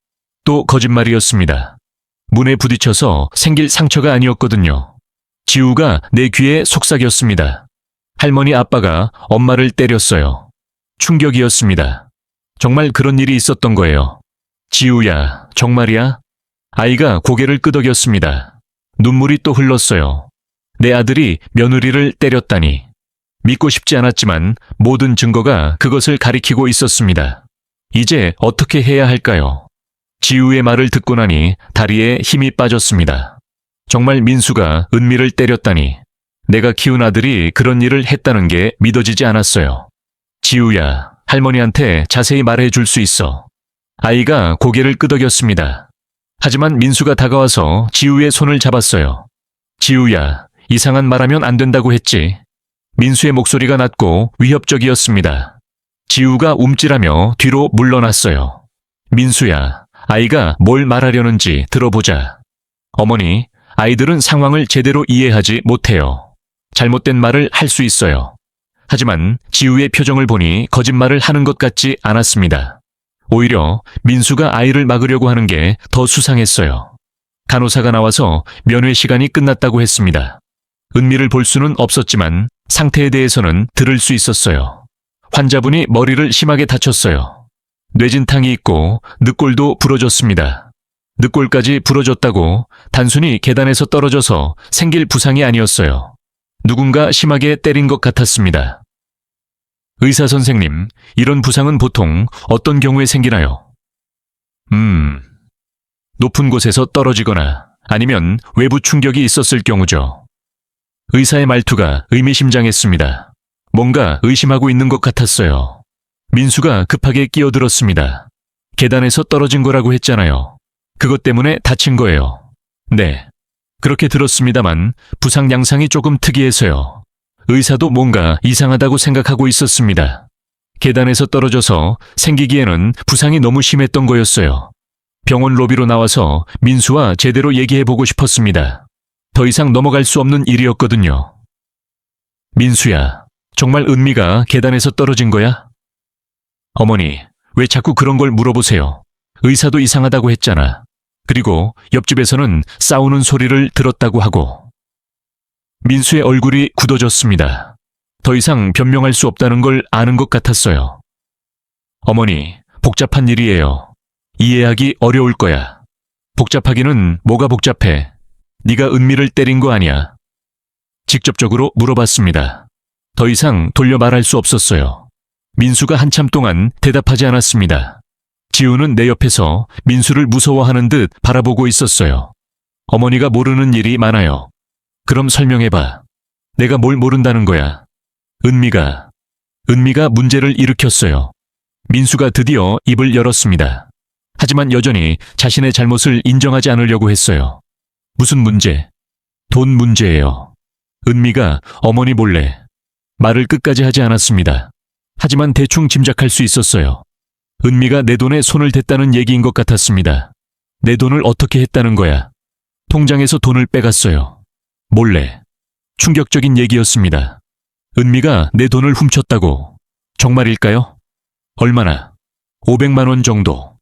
또 거짓말이었습니다. 문에 부딪혀서 생길 상처가 아니었거든요. 지우가 내 귀에 속삭였습니다. 할머니 아빠가 엄마를 때렸어요. 충격이었습니다. 정말 그런 일이 있었던 거예요. 지우야, 정말이야? 아이가 고개를 끄덕였습니다. 눈물이 또 흘렀어요. 내 아들이 며느리를 때렸다니. 믿고 싶지 않았지만 모든 증거가 그것을 가리키고 있었습니다. 이제 어떻게 해야 할까요? 지우의 말을 듣고 나니 다리에 힘이 빠졌습니다. 정말 민수가 은미를 때렸다니. 내가 키운 아들이 그런 일을 했다는 게 믿어지지 않았어요. 지우야, 할머니한테 자세히 말해 줄 수 있어. 아이가 고개를 끄덕였습니다. 하지만 민수가 다가와서 지우의 손을 잡았어요. 지우야, 이상한 말하면 안 된다고 했지. 민수의 목소리가 낮고 위협적이었습니다. 지우가 움찔하며 뒤로 물러났어요. 민수야, 아이가 뭘 말하려는지 들어보자. 어머니, 아이들은 상황을 제대로 이해하지 못해요. 잘못된 말을 할 수 있어요. 하지만 지우의 표정을 보니 거짓말을 하는 것 같지 않았습니다. 오히려 민수가 아이를 막으려고 하는 게 더 수상했어요. 간호사가 나와서 면회 시간이 끝났다고 했습니다. 은미를 볼 수는 없었지만 상태에 대해서는 들을 수 있었어요. 환자분이 머리를 심하게 다쳤어요. 뇌진탕이 있고 늑골도 부러졌습니다. 늑골까지 부러졌다고 단순히 계단에서 떨어져서 생길 부상이 아니었어요. 누군가 심하게 때린 것 같았습니다. 의사 선생님, 이런 부상은 보통 어떤 경우에 생기나요? 높은 곳에서 떨어지거나 아니면 외부 충격이 있었을 경우죠. 의사의 말투가 의미심장했습니다. 뭔가 의심하고 있는 것 같았어요. 민수가 급하게 끼어들었습니다. 계단에서 떨어진 거라고 했잖아요. 그것 때문에 다친 거예요. 네. 그렇게 들었습니다만 부상 양상이 조금 특이해서요. 의사도 뭔가 이상하다고 생각하고 있었습니다. 계단에서 떨어져서 생기기에는 부상이 너무 심했던 거였어요. 병원 로비로 나와서 민수와 제대로 얘기해보고 싶었습니다. 더 이상 넘어갈 수 없는 일이었거든요. 민수야, 정말 은미가 계단에서 떨어진 거야? 어머니, 왜 자꾸 그런 걸 물어보세요? 의사도 이상하다고 했잖아. 그리고 옆집에서는 싸우는 소리를 들었다고 하고. 민수의 얼굴이 굳어졌습니다. 더 이상 변명할 수 없다는 걸 아는 것 같았어요. 어머니, 복잡한 일이에요. 이해하기 어려울 거야. 복잡하기는 뭐가 복잡해. 네가 은미를 때린 거 아니야. 직접적으로 물어봤습니다. 더 이상 돌려 말할 수 없었어요. 민수가 한참 동안 대답하지 않았습니다. 지우는 내 옆에서 민수를 무서워하는 듯 바라보고 있었어요. 어머니가 모르는 일이 많아요. 그럼 설명해봐. 내가 뭘 모른다는 거야. 은미가 문제를 일으켰어요. 민수가 드디어 입을 열었습니다. 하지만 여전히 자신의 잘못을 인정하지 않으려고 했어요. 무슨 문제? 돈 문제예요. 은미가 어머니 몰래 말을 끝까지 하지 않았습니다. 하지만 대충 짐작할 수 있었어요. 은미가 내 돈에 손을 댔다는 얘기인 것 같았습니다. 내 돈을 어떻게 했다는 거야? 통장에서 돈을 빼갔어요. 몰래. 충격적인 얘기였습니다. 은미가 내 돈을 훔쳤다고. 정말일까요? 얼마나? 500만 원 정도.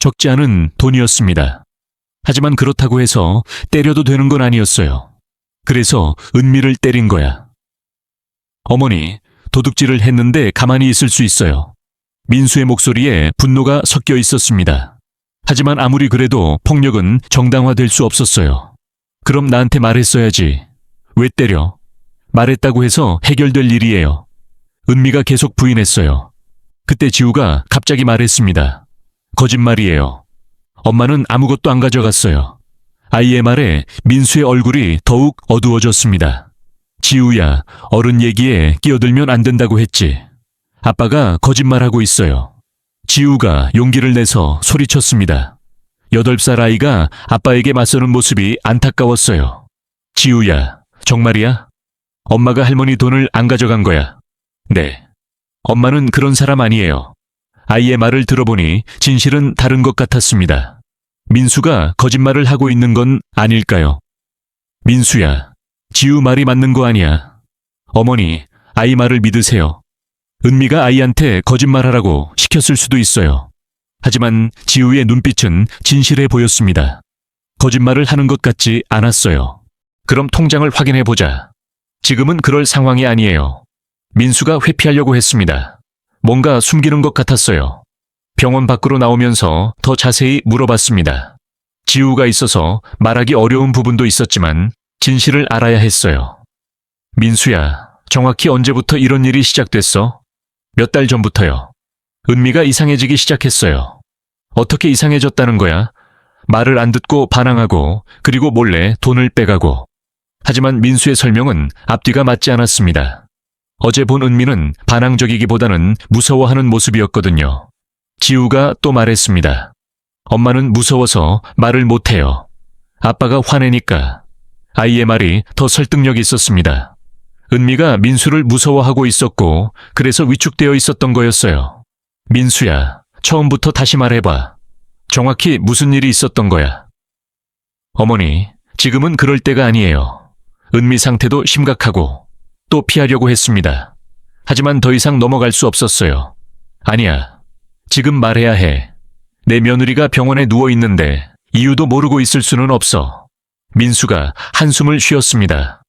적지 않은 돈이었습니다. 하지만 그렇다고 해서 때려도 되는 건 아니었어요. 그래서 은미를 때린 거야. 어머니, 도둑질을 했는데 가만히 있을 수 있어요. 민수의 목소리에 분노가 섞여 있었습니다. 하지만 아무리 그래도 폭력은 정당화될 수 없었어요. 그럼 나한테 말했어야지. 왜 때려? 말했다고 해서 해결될 일이에요. 은미가 계속 부인했어요. 그때 지우가 갑자기 말했습니다. 거짓말이에요. 엄마는 아무것도 안 가져갔어요. 아이의 말에 민수의 얼굴이 더욱 어두워졌습니다. 지우야, 어른 얘기에 끼어들면 안 된다고 했지. 아빠가 거짓말하고 있어요. 지우가 용기를 내서 소리쳤습니다. 8살 아이가 아빠에게 맞서는 모습이 안타까웠어요. 지우야, 정말이야? 엄마가 할머니 돈을 안 가져간 거야. 네. 엄마는 그런 사람 아니에요. 아이의 말을 들어보니 진실은 다른 것 같았습니다. 민수가 거짓말을 하고 있는 건 아닐까요? 민수야, 지우 말이 맞는 거 아니야. 어머니, 아이 말을 믿으세요. 은미가 아이한테 거짓말하라고 시켰을 수도 있어요. 하지만 지우의 눈빛은 진실해 보였습니다. 거짓말을 하는 것 같지 않았어요. 그럼 통장을 확인해 보자. 지금은 그럴 상황이 아니에요. 민수가 회피하려고 했습니다. 뭔가 숨기는 것 같았어요. 병원 밖으로 나오면서 더 자세히 물어봤습니다. 지우가 있어서 말하기 어려운 부분도 있었지만 진실을 알아야 했어요. 민수야, 정확히 언제부터 이런 일이 시작됐어? 몇 달 전부터요. 은미가 이상해지기 시작했어요. 어떻게 이상해졌다는 거야? 말을 안 듣고 반항하고 그리고 몰래 돈을 빼가고. 하지만 민수의 설명은 앞뒤가 맞지 않았습니다. 어제 본 은미는 반항적이기보다는 무서워하는 모습이었거든요. 지우가 또 말했습니다. 엄마는 무서워서 말을 못해요. 아빠가 화내니까. 아이의 말이 더 설득력이 있었습니다. 은미가 민수를 무서워하고 있었고 그래서 위축되어 있었던 거였어요. 민수야, 처음부터 다시 말해봐. 정확히 무슨 일이 있었던 거야? 어머니, 지금은 그럴 때가 아니에요. 은미 상태도 심각하고 또 피하려고 했습니다. 하지만 더 이상 넘어갈 수 없었어요. 아니야, 지금 말해야 해. 내 며느리가 병원에 누워 있는데 이유도 모르고 있을 수는 없어. 민수가 한숨을 쉬었습니다.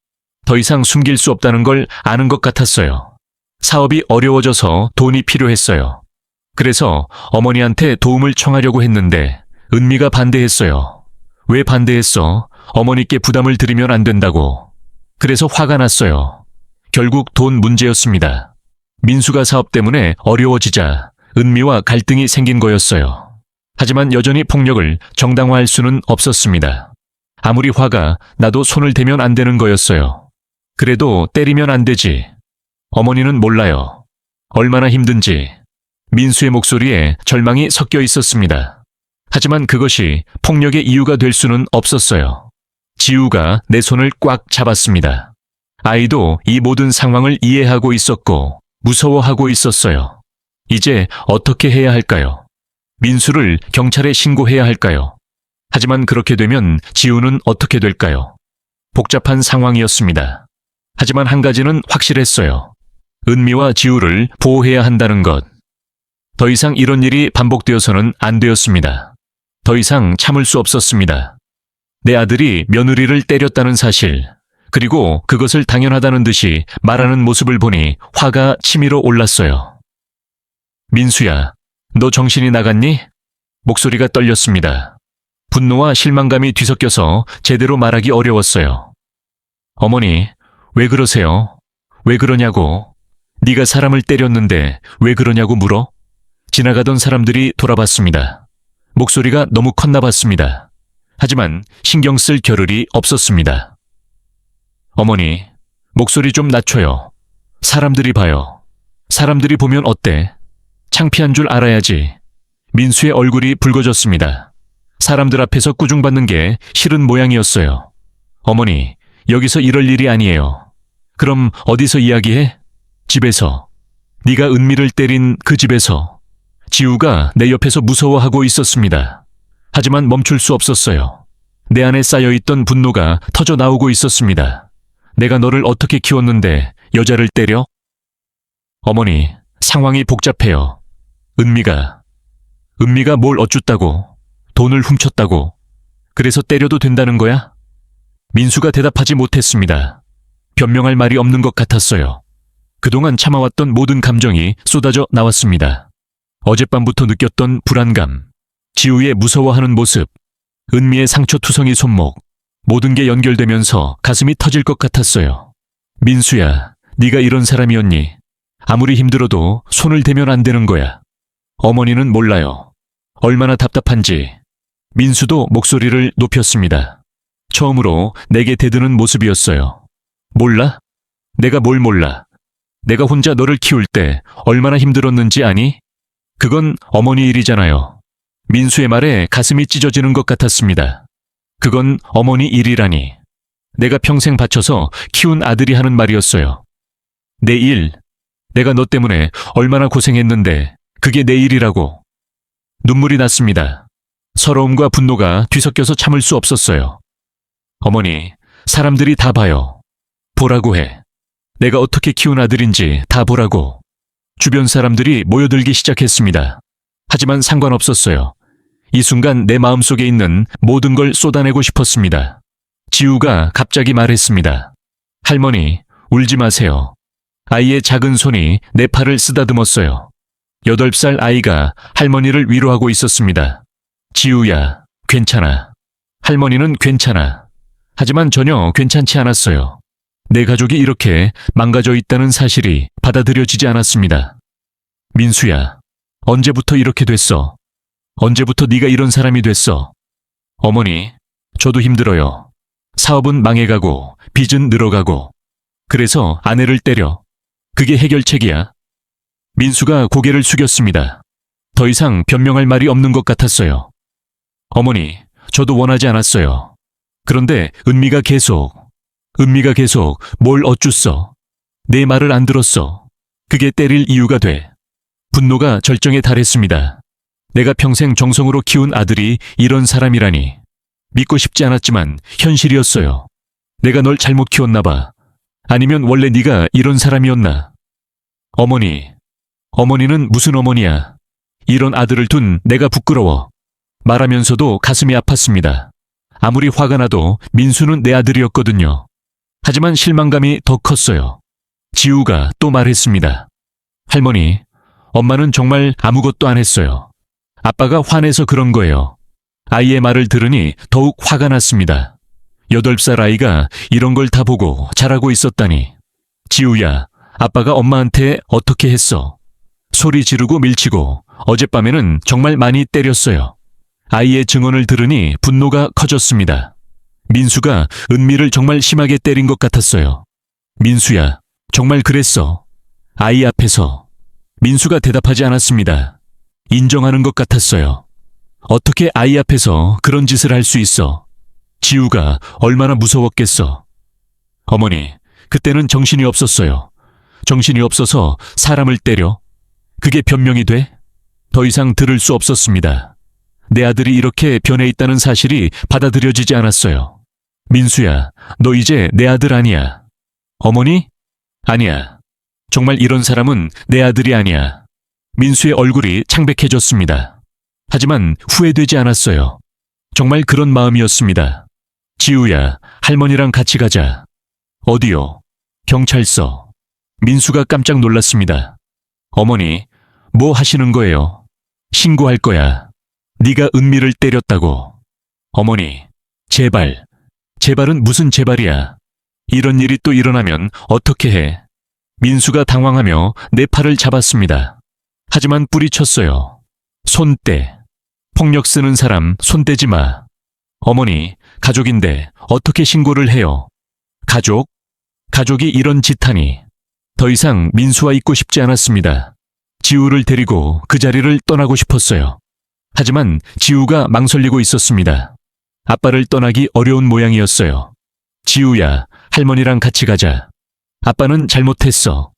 더 이상 숨길 수 없다는 걸 아는 것 같았어요. 사업이 어려워져서 돈이 필요했어요. 그래서 어머니한테 도움을 청하려고 했는데 은미가 반대했어요. 왜 반대했어? 어머니께 부담을 드리면 안 된다고. 그래서 화가 났어요. 결국 돈 문제였습니다. 민수가 사업 때문에 어려워지자 은미와 갈등이 생긴 거였어요. 하지만 여전히 폭력을 정당화할 수는 없었습니다. 아무리 화가 나도 손을 대면 안 되는 거였어요. 그래도 때리면 안 되지. 어머니는 몰라요. 얼마나 힘든지. 민수의 목소리에 절망이 섞여 있었습니다. 하지만 그것이 폭력의 이유가 될 수는 없었어요. 지우가 내 손을 꽉 잡았습니다. 아이도 이 모든 상황을 이해하고 있었고 무서워하고 있었어요. 이제 어떻게 해야 할까요? 민수를 경찰에 신고해야 할까요? 하지만 그렇게 되면 지우는 어떻게 될까요? 복잡한 상황이었습니다. 하지만 한 가지는 확실했어요. 은미와 지우를 보호해야 한다는 것. 더 이상 이런 일이 반복되어서는 안 되었습니다. 더 이상 참을 수 없었습니다. 내 아들이 며느리를 때렸다는 사실, 그리고 그것을 당연하다는 듯이 말하는 모습을 보니 화가 치밀어 올랐어요. 민수야, 너 정신이 나갔니? 목소리가 떨렸습니다. 분노와 실망감이 뒤섞여서 제대로 말하기 어려웠어요. 어머니, 왜 그러세요? 왜 그러냐고. 네가 사람을 때렸는데 왜 그러냐고 물어? 지나가던 사람들이 돌아봤습니다. 목소리가 너무 컸나 봤습니다. 하지만 신경 쓸 겨를이 없었습니다. 어머니, 목소리 좀 낮춰요. 사람들이 봐요. 사람들이 보면 어때? 창피한 줄 알아야지. 민수의 얼굴이 붉어졌습니다. 사람들 앞에서 꾸중받는 게 싫은 모양이었어요. 어머니, 여기서 이럴 일이 아니에요. 그럼 어디서 이야기해? 집에서. 네가 은미를 때린 그 집에서. 지우가 내 옆에서 무서워하고 있었습니다. 하지만 멈출 수 없었어요. 내 안에 쌓여있던 분노가 터져 나오고 있었습니다. 내가 너를 어떻게 키웠는데 여자를 때려? 어머니, 상황이 복잡해요. 은미가 뭘 어쩌다고? 돈을 훔쳤다고? 그래서 때려도 된다는 거야? 민수가 대답하지 못했습니다. 변명할 말이 없는 것 같았어요. 그동안 참아왔던 모든 감정이 쏟아져 나왔습니다. 어젯밤부터 느꼈던 불안감, 지우의 무서워하는 모습, 은미의 상처투성이 손목, 모든 게 연결되면서 가슴이 터질 것 같았어요. 민수야, 네가 이런 사람이었니? 아무리 힘들어도 손을 대면 안 되는 거야. 어머니는 몰라요. 얼마나 답답한지. 민수도 목소리를 높였습니다. 처음으로 내게 대드는 모습이었어요. 몰라? 내가 뭘 몰라? 내가 혼자 너를 키울 때 얼마나 힘들었는지 아니? 그건 어머니 일이잖아요. 민수의 말에 가슴이 찢어지는 것 같았습니다. 그건 어머니 일이라니. 내가 평생 바쳐서 키운 아들이 하는 말이었어요. 내 일. 내가 너 때문에 얼마나 고생했는데 그게 내 일이라고. 눈물이 났습니다. 서러움과 분노가 뒤섞여서 참을 수 없었어요. 어머니, 사람들이 다 봐요. 보라고 해. 내가 어떻게 키운 아들인지 다 보라고. 주변 사람들이 모여들기 시작했습니다. 하지만 상관없었어요. 이 순간 내 마음속에 있는 모든 걸 쏟아내고 싶었습니다. 지우가 갑자기 말했습니다. 할머니, 울지 마세요. 아이의 작은 손이 내 팔을 쓰다듬었어요. 8살 아이가 할머니를 위로하고 있었습니다. 지우야, 괜찮아. 할머니는 괜찮아. 하지만 전혀 괜찮지 않았어요. 내 가족이 이렇게 망가져 있다는 사실이 받아들여지지 않았습니다. 민수야, 언제부터 이렇게 됐어? 언제부터 네가 이런 사람이 됐어? 어머니, 저도 힘들어요. 사업은 망해가고 빚은 늘어가고. 그래서 아내를 때려. 그게 해결책이야. 민수가 고개를 숙였습니다. 더 이상 변명할 말이 없는 것 같았어요. 어머니, 저도 원하지 않았어요. 그런데 은미가 계속 뭘 어쭈써. 내 말을 안 들었어. 그게 때릴 이유가 돼. 분노가 절정에 달했습니다. 내가 평생 정성으로 키운 아들이 이런 사람이라니. 믿고 싶지 않았지만 현실이었어요. 내가 널 잘못 키웠나 봐. 아니면 원래 네가 이런 사람이었나? 어머니는 무슨 어머니야. 이런 아들을 둔 내가 부끄러워. 말하면서도 가슴이 아팠습니다. 아무리 화가 나도 민수는 내 아들이었거든요. 하지만 실망감이 더 컸어요. 지우가 또 말했습니다. 할머니, 엄마는 정말 아무것도 안 했어요. 아빠가 화내서 그런 거예요. 아이의 말을 들으니 더욱 화가 났습니다. 8살 아이가 이런 걸 다 보고 자라고 있었다니. 지우야, 아빠가 엄마한테 어떻게 했어? 소리 지르고 밀치고 어젯밤에는 정말 많이 때렸어요. 아이의 증언을 들으니 분노가 커졌습니다. 민수가 은미를 정말 심하게 때린 것 같았어요. 민수야, 정말 그랬어. 아이 앞에서. 민수가 대답하지 않았습니다. 인정하는 것 같았어요. 어떻게 아이 앞에서 그런 짓을 할 수 있어? 지우가 얼마나 무서웠겠어. 어머니, 그때는 정신이 없었어요. 정신이 없어서 사람을 때려? 그게 변명이 돼? 더 이상 들을 수 없었습니다. 내 아들이 이렇게 변해 있다는 사실이 받아들여지지 않았어요. 민수야, 너 이제 내 아들 아니야. 어머니? 아니야. 정말 이런 사람은 내 아들이 아니야. 민수의 얼굴이 창백해졌습니다. 하지만 후회되지 않았어요. 정말 그런 마음이었습니다. 지우야, 할머니랑 같이 가자. 어디요? 경찰서. 민수가 깜짝 놀랐습니다. 어머니, 뭐 하시는 거예요? 신고할 거야. 네가 은미를 때렸다고. 어머니, 제발. 제발은 무슨 제발이야. 이런 일이 또 일어나면 어떻게 해? 민수가 당황하며 내 팔을 잡았습니다. 하지만 뿌리쳤어요. 손 떼. 폭력 쓰는 사람 손 떼지 마. 어머니, 가족인데 어떻게 신고를 해요? 가족? 가족이 이런 짓하니. 더 이상 민수와 있고 싶지 않았습니다. 지우를 데리고 그 자리를 떠나고 싶었어요. 하지만 지우가 망설이고 있었습니다. 아빠를 떠나기 어려운 모양이었어요. 지우야, 할머니랑 같이 가자. 아빠는 잘못했어.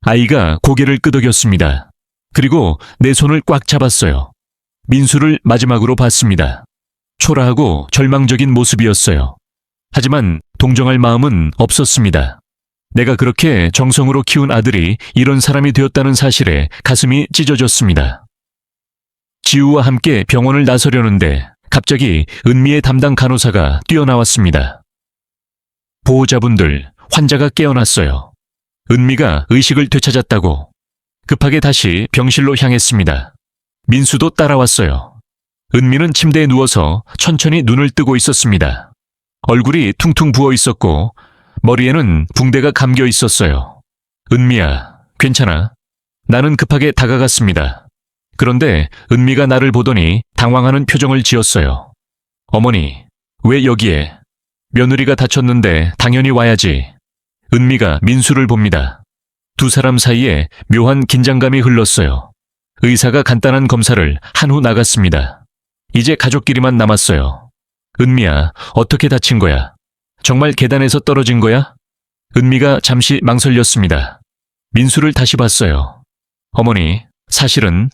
아이가 고개를 끄덕였습니다. 그리고 내 손을 꽉 잡았어요. 민수를 마지막으로 봤습니다. 초라하고 절망적인 모습이었어요. 하지만 동정할 마음은 없었습니다. 내가 그렇게 정성으로 키운 아들이 이런 사람이 되었다는 사실에 가슴이 찢어졌습니다. 지우와 함께 병원을 나서려는데 갑자기 은미의 담당 간호사가 뛰어나왔습니다. 보호자분들, 환자가 깨어났어요. 은미가 의식을 되찾았다고. 급하게 다시 병실로 향했습니다. 민수도 따라왔어요. 은미는 침대에 누워서 천천히 눈을 뜨고 있었습니다. 얼굴이 퉁퉁 부어 있었고 머리에는 붕대가 감겨 있었어요. 은미야, 괜찮아? 나는 급하게 다가갔습니다. 그런데 은미가 나를 보더니 당황하는 표정을 지었어요. 어머니, 왜 여기에? 며느리가 다쳤는데 당연히 와야지. 은미가 민수를 봅니다. 두 사람 사이에 묘한 긴장감이 흘렀어요. 의사가 간단한 검사를 한 후 나갔습니다. 이제 가족끼리만 남았어요. 은미야, 어떻게 다친 거야? 정말 계단에서 떨어진 거야? 은미가 잠시 망설였습니다. 민수를 다시 봤어요. 어머니, 사실은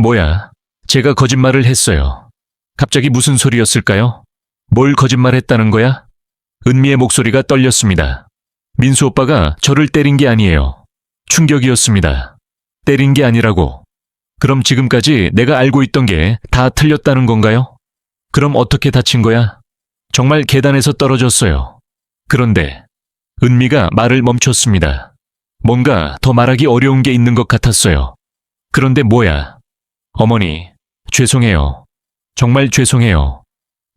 뭐야? 제가 거짓말을 했어요. 갑자기 무슨 소리였을까요? 뭘 거짓말했다는 거야? 은미의 목소리가 떨렸습니다. 민수 오빠가 저를 때린 게 아니에요. 충격이었습니다. 때린 게 아니라고. 그럼 지금까지 내가 알고 있던 게 다 틀렸다는 건가요? 그럼 어떻게 다친 거야? 정말 계단에서 떨어졌어요. 그런데 은미가 말을 멈췄습니다. 뭔가 더 말하기 어려운 게 있는 것 같았어요. 그런데 뭐야? 어머니, 죄송해요. 정말 죄송해요.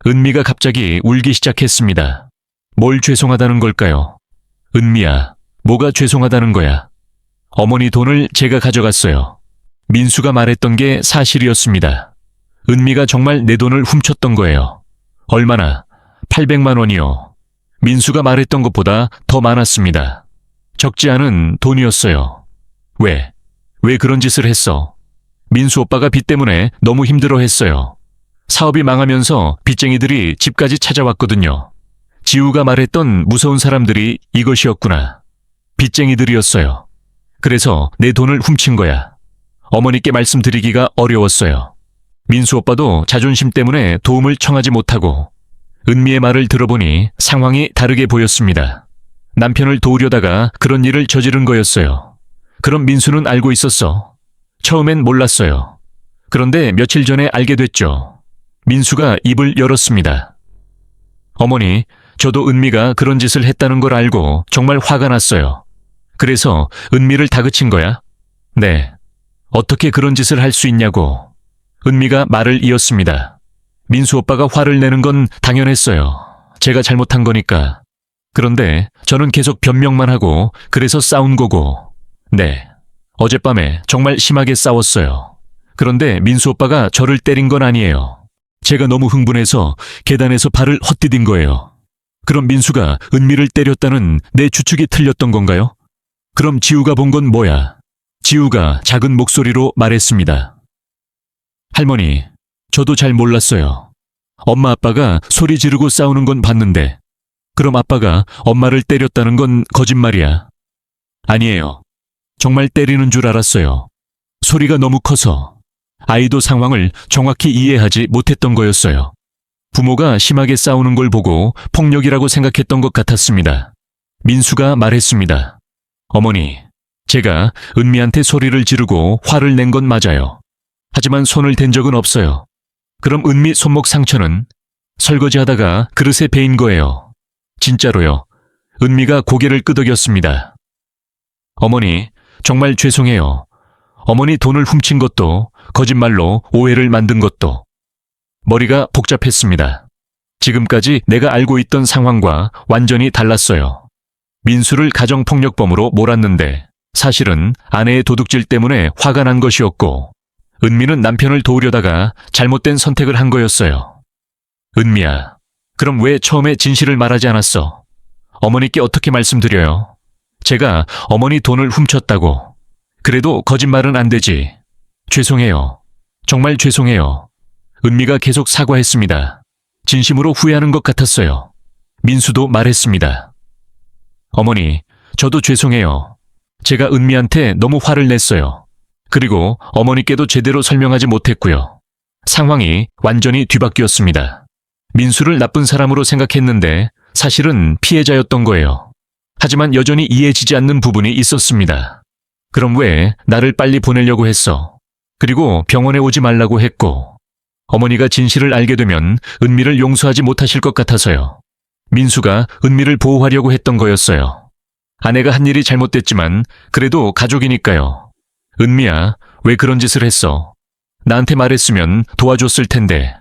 은미가 갑자기 울기 시작했습니다. 뭘 죄송하다는 걸까요? 은미야, 뭐가 죄송하다는 거야? 어머니 돈을 제가 가져갔어요. 민수가 말했던 게 사실이었습니다. 은미가 정말 내 돈을 훔쳤던 거예요. 얼마나? 800만 원이요. 민수가 말했던 것보다 더 많았습니다. 적지 않은 돈이었어요. 왜 그런 짓을 했어? 민수 오빠가 빚 때문에 너무 힘들어했어요. 사업이 망하면서 빚쟁이들이 집까지 찾아왔거든요. 지우가 말했던 무서운 사람들이 이것이었구나. 빚쟁이들이었어요. 그래서 내 돈을 훔친 거야. 어머니께 말씀드리기가 어려웠어요. 민수 오빠도 자존심 때문에 도움을 청하지 못하고 은미의 말을 들어보니 상황이 다르게 보였습니다. 남편을 도우려다가 그런 일을 저지른 거였어요. 그럼 민수는 알고 있었어. 처음엔 몰랐어요. 그런데 며칠 전에 알게 됐죠. 민수가 입을 열었습니다. 어머니, 저도 은미가 그런 짓을 했다는 걸 알고 정말 화가 났어요. 그래서 은미를 다그친 거야? 네. 어떻게 그런 짓을 할 수 있냐고. 은미가 말을 이었습니다. 민수 오빠가 화를 내는 건 당연했어요. 제가 잘못한 거니까. 그런데 저는 계속 변명만 하고 그래서 싸운 거고. 네. 어젯밤에 정말 심하게 싸웠어요. 그런데 민수 오빠가 저를 때린 건 아니에요. 제가 너무 흥분해서 계단에서 발을 헛디딘 거예요. 그럼 민수가 은미를 때렸다는 내 추측이 틀렸던 건가요? 그럼 지우가 본 건 뭐야? 지우가 작은 목소리로 말했습니다. 할머니, 저도 잘 몰랐어요. 엄마 아빠가 소리 지르고 싸우는 건 봤는데 그럼 아빠가 엄마를 때렸다는 건 거짓말이야. 아니에요. 정말 때리는 줄 알았어요. 소리가 너무 커서 아이도 상황을 정확히 이해하지 못했던 거였어요. 부모가 심하게 싸우는 걸 보고 폭력이라고 생각했던 것 같았습니다. 민수가 말했습니다. 어머니, 제가 은미한테 소리를 지르고 화를 낸 건 맞아요. 하지만 손을 댄 적은 없어요. 그럼 은미 손목 상처는? 설거지하다가 그릇에 베인 거예요. 진짜로요. 은미가 고개를 끄덕였습니다. 어머니, 정말 죄송해요. 어머니 돈을 훔친 것도, 거짓말로 오해를 만든 것도. 머리가 복잡했습니다. 지금까지 내가 알고 있던 상황과 완전히 달랐어요. 민수를 가정폭력범으로 몰았는데 사실은 아내의 도둑질 때문에 화가 난 것이었고 은미는 남편을 도우려다가 잘못된 선택을 한 거였어요. 은미야, 그럼 왜 처음에 진실을 말하지 않았어? 어머니께 어떻게 말씀드려요? 제가 어머니 돈을 훔쳤다고. 그래도 거짓말은 안 되지. 죄송해요. 정말 죄송해요. 은미가 계속 사과했습니다. 진심으로 후회하는 것 같았어요. 민수도 말했습니다. 어머니, 저도 죄송해요. 제가 은미한테 너무 화를 냈어요. 그리고 어머니께도 제대로 설명하지 못했고요. 상황이 완전히 뒤바뀌었습니다. 민수를 나쁜 사람으로 생각했는데 사실은 피해자였던 거예요. 하지만 여전히 이해지지 않는 부분이 있었습니다. 그럼 왜 나를 빨리 보내려고 했어? 그리고 병원에 오지 말라고 했고, 어머니가 진실을 알게 되면 은미를 용서하지 못하실 것 같아서요. 민수가 은미를 보호하려고 했던 거였어요. 아내가 한 일이 잘못됐지만 그래도 가족이니까요. 은미야, 왜 그런 짓을 했어? 나한테 말했으면 도와줬을 텐데.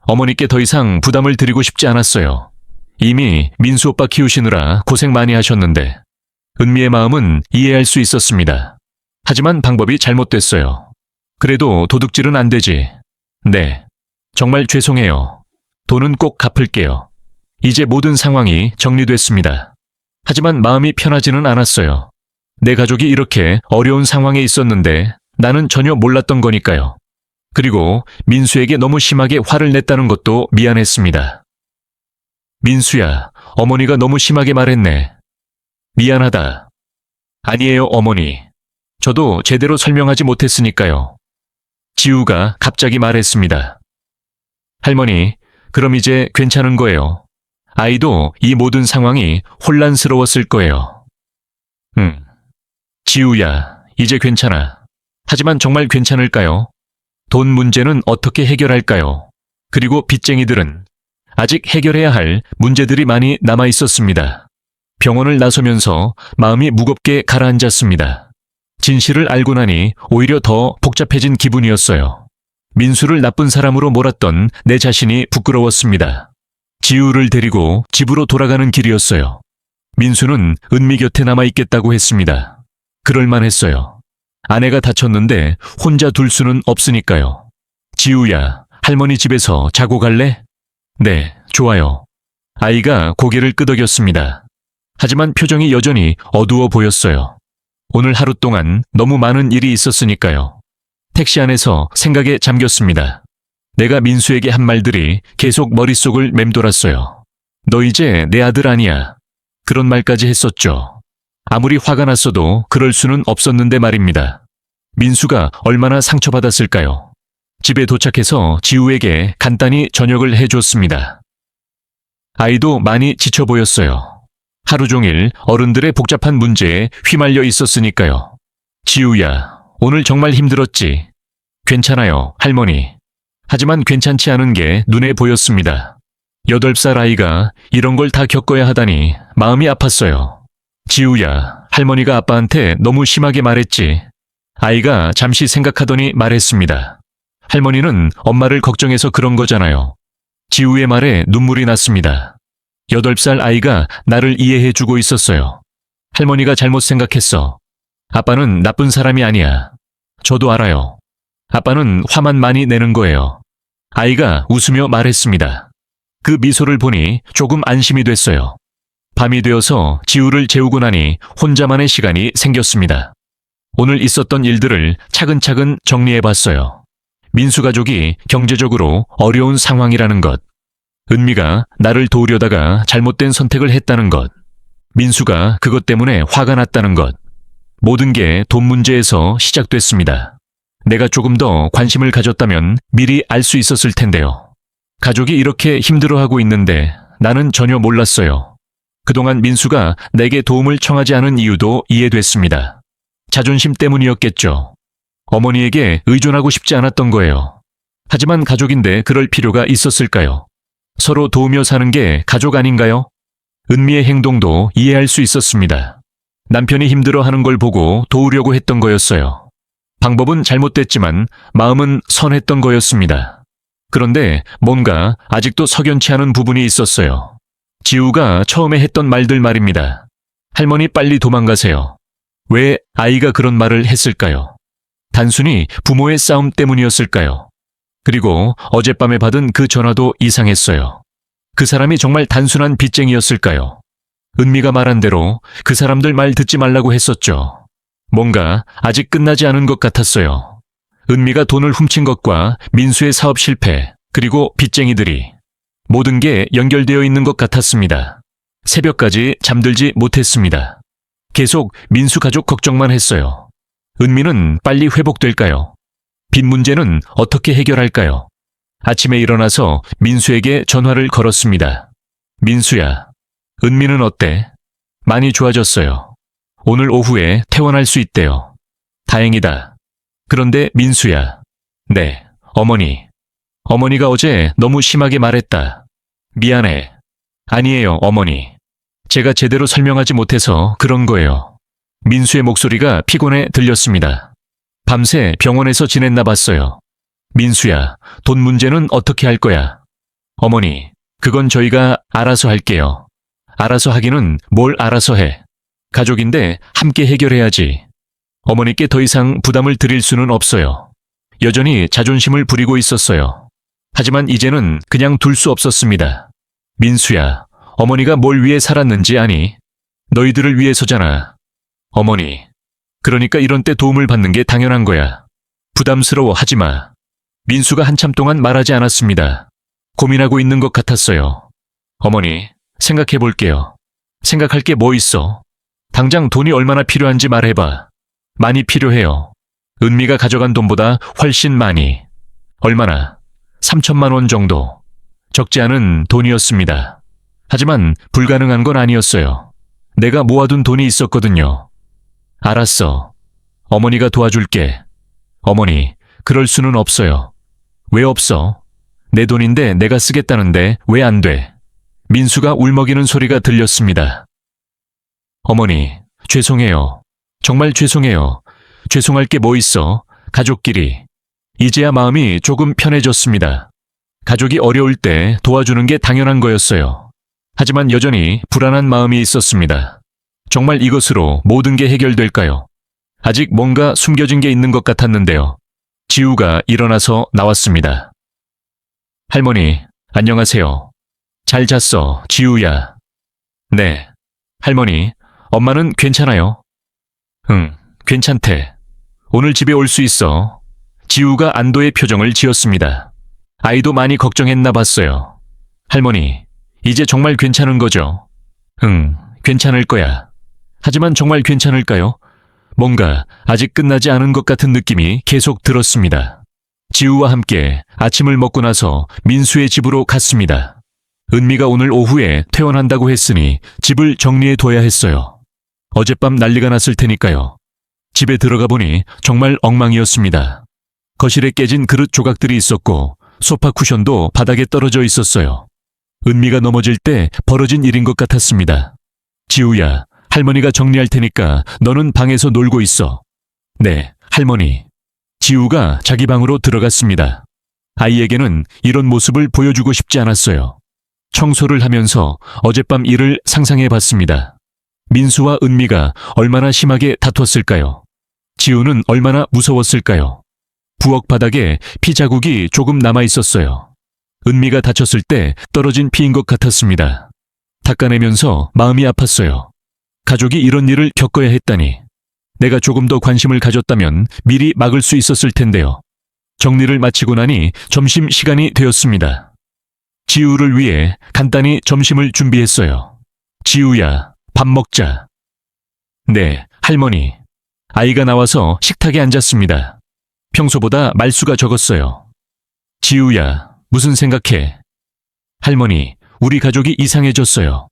어머니께 더 이상 부담을 드리고 싶지 않았어요. 이미 민수 오빠 키우시느라 고생 많이 하셨는데 은미의 마음은 이해할 수 있었습니다. 하지만 방법이 잘못됐어요. 그래도 도둑질은 안 되지. 네, 정말 죄송해요. 돈은 꼭 갚을게요. 이제 모든 상황이 정리됐습니다. 하지만 마음이 편하지는 않았어요. 내 가족이 이렇게 어려운 상황에 있었는데 나는 전혀 몰랐던 거니까요. 그리고 민수에게 너무 심하게 화를 냈다는 것도 미안했습니다. 민수야, 어머니가 너무 심하게 말했네. 미안하다. 아니에요, 어머니. 저도 제대로 설명하지 못했으니까요. 지우가 갑자기 말했습니다. 할머니, 그럼 이제 괜찮은 거예요. 아이도 이 모든 상황이 혼란스러웠을 거예요. 지우야, 이제 괜찮아. 하지만 정말 괜찮을까요? 돈 문제는 어떻게 해결할까요? 그리고 빚쟁이들은 아직 해결해야 할 문제들이 많이 남아 있었습니다. 병원을 나서면서 마음이 무겁게 가라앉았습니다. 진실을 알고 나니 오히려 더 복잡해진 기분이었어요. 민수를 나쁜 사람으로 몰았던 내 자신이 부끄러웠습니다. 지우를 데리고 집으로 돌아가는 길이었어요. 민수는 은미 곁에 남아 있겠다고 했습니다. 그럴만했어요. 아내가 다쳤는데 혼자 둘 수는 없으니까요. 지우야, 할머니 집에서 자고 갈래? 네, 좋아요. 아이가 고개를 끄덕였습니다. 하지만 표정이 여전히 어두워 보였어요. 오늘 하루 동안 너무 많은 일이 있었으니까요. 택시 안에서 생각에 잠겼습니다. 내가 민수에게 한 말들이 계속 머릿속을 맴돌았어요. 너 이제 내 아들 아니야. 그런 말까지 했었죠. 아무리 화가 났어도 그럴 수는 없었는데 말입니다. 민수가 얼마나 상처받았을까요? 집에 도착해서 지우에게 간단히 저녁을 해줬습니다. 아이도 많이 지쳐 보였어요. 하루 종일 어른들의 복잡한 문제에 휘말려 있었으니까요. 지우야, 오늘 정말 힘들었지? 괜찮아요, 할머니. 하지만 괜찮지 않은 게 눈에 보였습니다. 8살 아이가 이런 걸 다 겪어야 하다니 마음이 아팠어요. 지우야, 할머니가 아빠한테 너무 심하게 말했지. 아이가 잠시 생각하더니 말했습니다. 할머니는 엄마를 걱정해서 그런 거잖아요. 지우의 말에 눈물이 났습니다. 8살 아이가 나를 이해해주고 있었어요. 할머니가 잘못 생각했어. 아빠는 나쁜 사람이 아니야. 저도 알아요. 아빠는 화만 많이 내는 거예요. 아이가 웃으며 말했습니다. 그 미소를 보니 조금 안심이 됐어요. 밤이 되어서 지우를 재우고 나니 혼자만의 시간이 생겼습니다. 오늘 있었던 일들을 차근차근 정리해봤어요. 민수 가족이 경제적으로 어려운 상황이라는 것, 은미가 나를 도우려다가 잘못된 선택을 했다는 것, 민수가 그것 때문에 화가 났다는 것, 모든 게 돈 문제에서 시작됐습니다. 내가 조금 더 관심을 가졌다면 미리 알 수 있었을 텐데요. 가족이 이렇게 힘들어하고 있는데 나는 전혀 몰랐어요. 그동안 민수가 내게 도움을 청하지 않은 이유도 이해됐습니다. 자존심 때문이었겠죠. 어머니에게 의존하고 싶지 않았던 거예요. 하지만 가족인데 그럴 필요가 있었을까요? 서로 도우며 사는 게 가족 아닌가요? 은미의 행동도 이해할 수 있었습니다. 남편이 힘들어하는 걸 보고 도우려고 했던 거였어요. 방법은 잘못됐지만 마음은 선했던 거였습니다. 그런데 뭔가 아직도 석연치 않은 부분이 있었어요. 지우가 처음에 했던 말들 말입니다. 할머니 빨리 도망가세요. 왜 아이가 그런 말을 했을까요? 단순히 부모의 싸움 때문이었을까요? 그리고 어젯밤에 받은 그 전화도 이상했어요. 그 사람이 정말 단순한 빚쟁이였을까요? 은미가 말한 대로 그 사람들 말 듣지 말라고 했었죠. 뭔가 아직 끝나지 않은 것 같았어요. 은미가 돈을 훔친 것과 민수의 사업 실패, 그리고 빚쟁이들이 모든 게 연결되어 있는 것 같았습니다. 새벽까지 잠들지 못했습니다. 계속 민수 가족 걱정만 했어요. 은미는 빨리 회복될까요? 빚 문제는 어떻게 해결할까요? 아침에 일어나서 민수에게 전화를 걸었습니다. 민수야, 은미는 어때? 많이 좋아졌어요. 오늘 오후에 퇴원할 수 있대요. 다행이다. 그런데 민수야. 네, 어머니. 어머니가 어제 너무 심하게 말했다. 미안해. 아니에요, 어머니. 제가 제대로 설명하지 못해서 그런 거예요. 민수의 목소리가 피곤해 들렸습니다. 밤새 병원에서 지냈나 봤어요. 민수야, 돈 문제는 어떻게 할 거야? 어머니, 그건 저희가 알아서 할게요. 알아서 하기는 뭘 알아서 해. 가족인데 함께 해결해야지. 어머니께 더 이상 부담을 드릴 수는 없어요. 여전히 자존심을 부리고 있었어요. 하지만 이제는 그냥 둘 수 없었습니다. 민수야, 어머니가 뭘 위해 살았는지 아니? 너희들을 위해서잖아. 어머니, 그러니까 이런 때 도움을 받는 게 당연한 거야. 부담스러워 하지 마. 민수가 한참 동안 말하지 않았습니다. 고민하고 있는 것 같았어요. 어머니, 생각해 볼게요. 생각할 게 뭐 있어? 당장 돈이 얼마나 필요한지 말해봐. 많이 필요해요. 은미가 가져간 돈보다 훨씬 많이. 얼마나? 3천만 원 정도. 적지 않은 돈이었습니다. 하지만 불가능한 건 아니었어요. 내가 모아둔 돈이 있었거든요. 알았어. 어머니가 도와줄게. 어머니, 그럴 수는 없어요. 왜 없어? 내 돈인데 내가 쓰겠다는데 왜 안 돼? 민수가 울먹이는 소리가 들렸습니다. 어머니, 죄송해요. 정말 죄송해요. 죄송할 게 뭐 있어? 가족끼리. 이제야 마음이 조금 편해졌습니다. 가족이 어려울 때 도와주는 게 당연한 거였어요. 하지만 여전히 불안한 마음이 있었습니다. 정말 이것으로 모든 게 해결될까요? 아직 뭔가 숨겨진 게 있는 것 같았는데요. 지우가 일어나서 나왔습니다. 할머니, 안녕하세요. 잘 잤어, 지우야. 네. 할머니, 엄마는 괜찮아요? 응, 괜찮대. 오늘 집에 올 수 있어. 지우가 안도의 표정을 지었습니다. 아이도 많이 걱정했나 봤어요. 할머니, 이제 정말 괜찮은 거죠? 응, 괜찮을 거야. 하지만 정말 괜찮을까요? 뭔가 아직 끝나지 않은 것 같은 느낌이 계속 들었습니다. 지우와 함께 아침을 먹고 나서 민수의 집으로 갔습니다. 은미가 오늘 오후에 퇴원한다고 했으니 집을 정리해 둬야 했어요. 어젯밤 난리가 났을 테니까요. 집에 들어가 보니 정말 엉망이었습니다. 거실에 깨진 그릇 조각들이 있었고 소파 쿠션도 바닥에 떨어져 있었어요. 은미가 넘어질 때 벌어진 일인 것 같았습니다. 지우야, 할머니가 정리할 테니까 너는 방에서 놀고 있어. 네, 할머니. 지우가 자기 방으로 들어갔습니다. 아이에게는 이런 모습을 보여주고 싶지 않았어요. 청소를 하면서 어젯밤 일을 상상해 봤습니다. 민수와 은미가 얼마나 심하게 다퉜을까요? 지우는 얼마나 무서웠을까요? 부엌 바닥에 피 자국이 조금 남아 있었어요. 은미가 다쳤을 때 떨어진 피인 것 같았습니다. 닦아내면서 마음이 아팠어요. 가족이 이런 일을 겪어야 했다니. 내가 조금 더 관심을 가졌다면 미리 막을 수 있었을 텐데요. 정리를 마치고 나니 점심 시간이 되었습니다. 지우를 위해 간단히 점심을 준비했어요. 지우야, 밥 먹자. 네, 할머니. 아이가 나와서 식탁에 앉았습니다. 평소보다 말수가 적었어요. 지우야, 무슨 생각해? 할머니, 우리 가족이 이상해졌어요.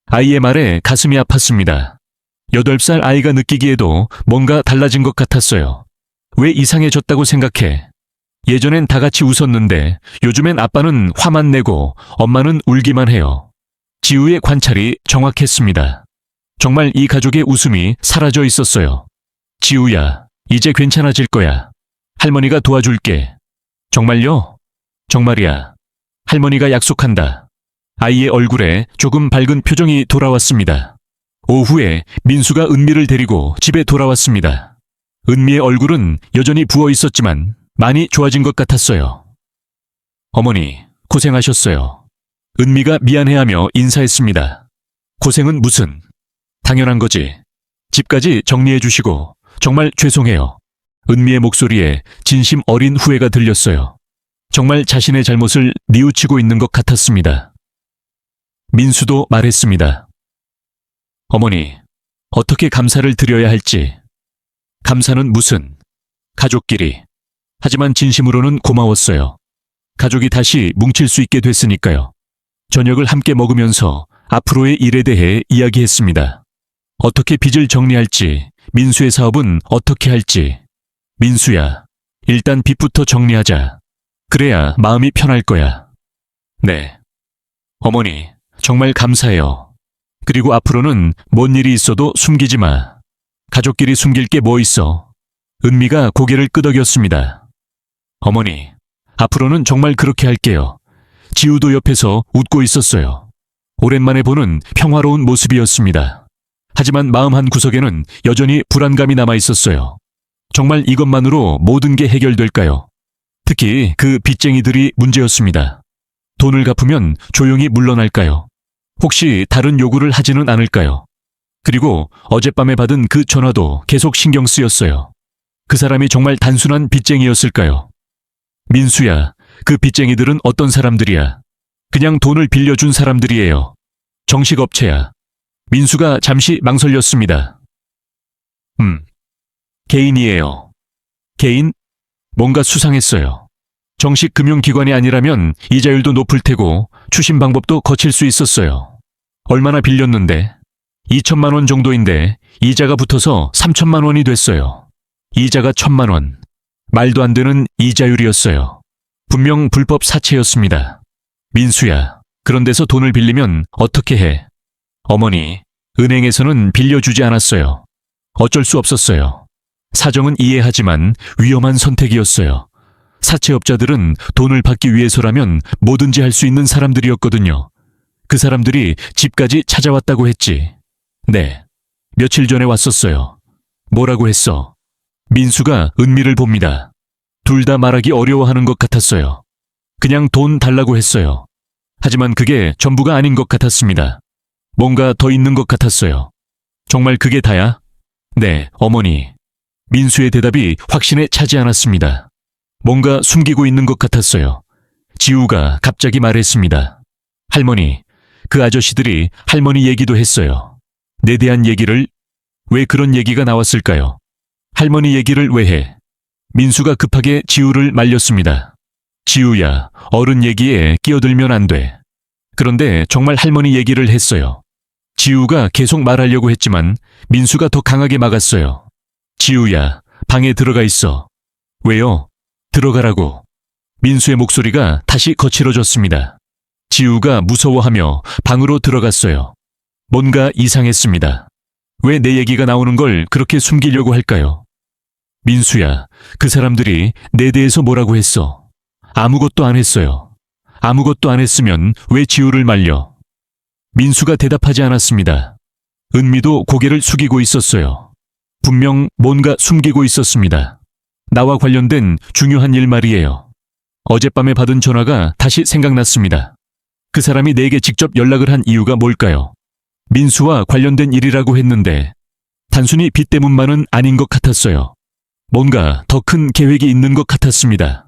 아이의 말에 가슴이 아팠습니다. 8살 아이가 느끼기에도 뭔가 달라진 것 같았어요. 왜 이상해졌다고 생각해? 예전엔 다 같이 웃었는데 요즘엔 아빠는 화만 내고 엄마는 울기만 해요. 지우의 관찰이 정확했습니다. 정말 이 가족의 웃음이 사라져 있었어요. 지우야, 이제 괜찮아질 거야. 할머니가 도와줄게. 정말요? 정말이야. 할머니가 약속한다. 아이의 얼굴에 조금 밝은 표정이 돌아왔습니다. 오후에 민수가 은미를 데리고 집에 돌아왔습니다. 은미의 얼굴은 여전히 부어 있었지만 많이 좋아진 것 같았어요. 어머니, 고생하셨어요. 은미가 미안해하며 인사했습니다. 고생은 무슨? 당연한 거지. 집까지 정리해 주시고 정말 죄송해요. 은미의 목소리에 진심 어린 후회가 들렸어요. 정말 자신의 잘못을 뉘우치고 있는 것 같았습니다. 민수도 말했습니다. 어머니, 어떻게 감사를 드려야 할지. 감사는 무슨? 가족끼리. 하지만 진심으로는 고마웠어요. 가족이 다시 뭉칠 수 있게 됐으니까요. 저녁을 함께 먹으면서 앞으로의 일에 대해 이야기했습니다. 어떻게 빚을 정리할지, 민수의 사업은 어떻게 할지. 민수야, 일단 빚부터 정리하자. 그래야 마음이 편할 거야. 네. 어머니, 정말 감사해요. 그리고 앞으로는 뭔 일이 있어도 숨기지 마. 가족끼리 숨길 게 뭐 있어. 은미가 고개를 끄덕였습니다. 어머니, 앞으로는 정말 그렇게 할게요. 지우도 옆에서 웃고 있었어요. 오랜만에 보는 평화로운 모습이었습니다. 하지만 마음 한 구석에는 여전히 불안감이 남아 있었어요. 정말 이것만으로 모든 게 해결될까요? 특히 그 빚쟁이들이 문제였습니다. 돈을 갚으면 조용히 물러날까요? 혹시 다른 요구를 하지는 않을까요? 그리고 어젯밤에 받은 그 전화도 계속 신경 쓰였어요. 그 사람이 정말 단순한 빚쟁이였을까요? 민수야, 그 빚쟁이들은 어떤 사람들이야? 그냥 돈을 빌려준 사람들이에요. 정식업체야. 민수가 잠시 망설였습니다. 개인이에요. 개인? 뭔가 수상했어요. 정식 금융기관이 아니라면 이자율도 높을 테고 추심 방법도 거칠 수 있었어요. 얼마나 빌렸는데? 2천만 원 정도인데 이자가 붙어서 3천만 원이 됐어요. 이자가 1,000만 원. 말도 안 되는 이자율이었어요. 분명 불법 사채였습니다. 민수야, 그런 데서 돈을 빌리면 어떻게 해? 어머니, 은행에서는 빌려주지 않았어요. 어쩔 수 없었어요. 사정은 이해하지만 위험한 선택이었어요. 사채업자들은 돈을 받기 위해서라면 뭐든지 할 수 있는 사람들이었거든요. 그 사람들이 집까지 찾아왔다고 했지. 네, 며칠 전에 왔었어요. 뭐라고 했어? 민수가 은미를 봅니다. 둘 다 말하기 어려워하는 것 같았어요. 그냥 돈 달라고 했어요. 하지만 그게 전부가 아닌 것 같았습니다. 뭔가 더 있는 것 같았어요. 정말 그게 다야? 네, 어머니. 민수의 대답이 확신에 차지 않았습니다. 뭔가 숨기고 있는 것 같았어요. 지우가 갑자기 말했습니다. 할머니, 그 아저씨들이 할머니 얘기도 했어요. 내 대한 얘기를? 왜 그런 얘기가 나왔을까요? 할머니 얘기를 왜 해? 민수가 급하게 지우를 말렸습니다. 지우야, 어른 얘기에 끼어들면 안 돼. 그런데 정말 할머니 얘기를 했어요. 지우가 계속 말하려고 했지만 민수가 더 강하게 막았어요. 지우야, 방에 들어가 있어. 왜요? 들어가라고. 민수의 목소리가 다시 거칠어졌습니다. 지우가 무서워하며 방으로 들어갔어요. 뭔가 이상했습니다. 왜 내 얘기가 나오는 걸 그렇게 숨기려고 할까요? 민수야, 그 사람들이 내 대해서 뭐라고 했어? 아무것도 안 했어요. 아무것도 안 했으면 왜 지우를 말려? 민수가 대답하지 않았습니다. 은미도 고개를 숙이고 있었어요. 분명 뭔가 숨기고 있었습니다. 나와 관련된 중요한 일 말이에요. 어젯밤에 받은 전화가 다시 생각났습니다. 그 사람이 내게 직접 연락을 한 이유가 뭘까요? 민수와 관련된 일이라고 했는데 단순히 빚 때문만은 아닌 것 같았어요. 뭔가 더 큰 계획이 있는 것 같았습니다.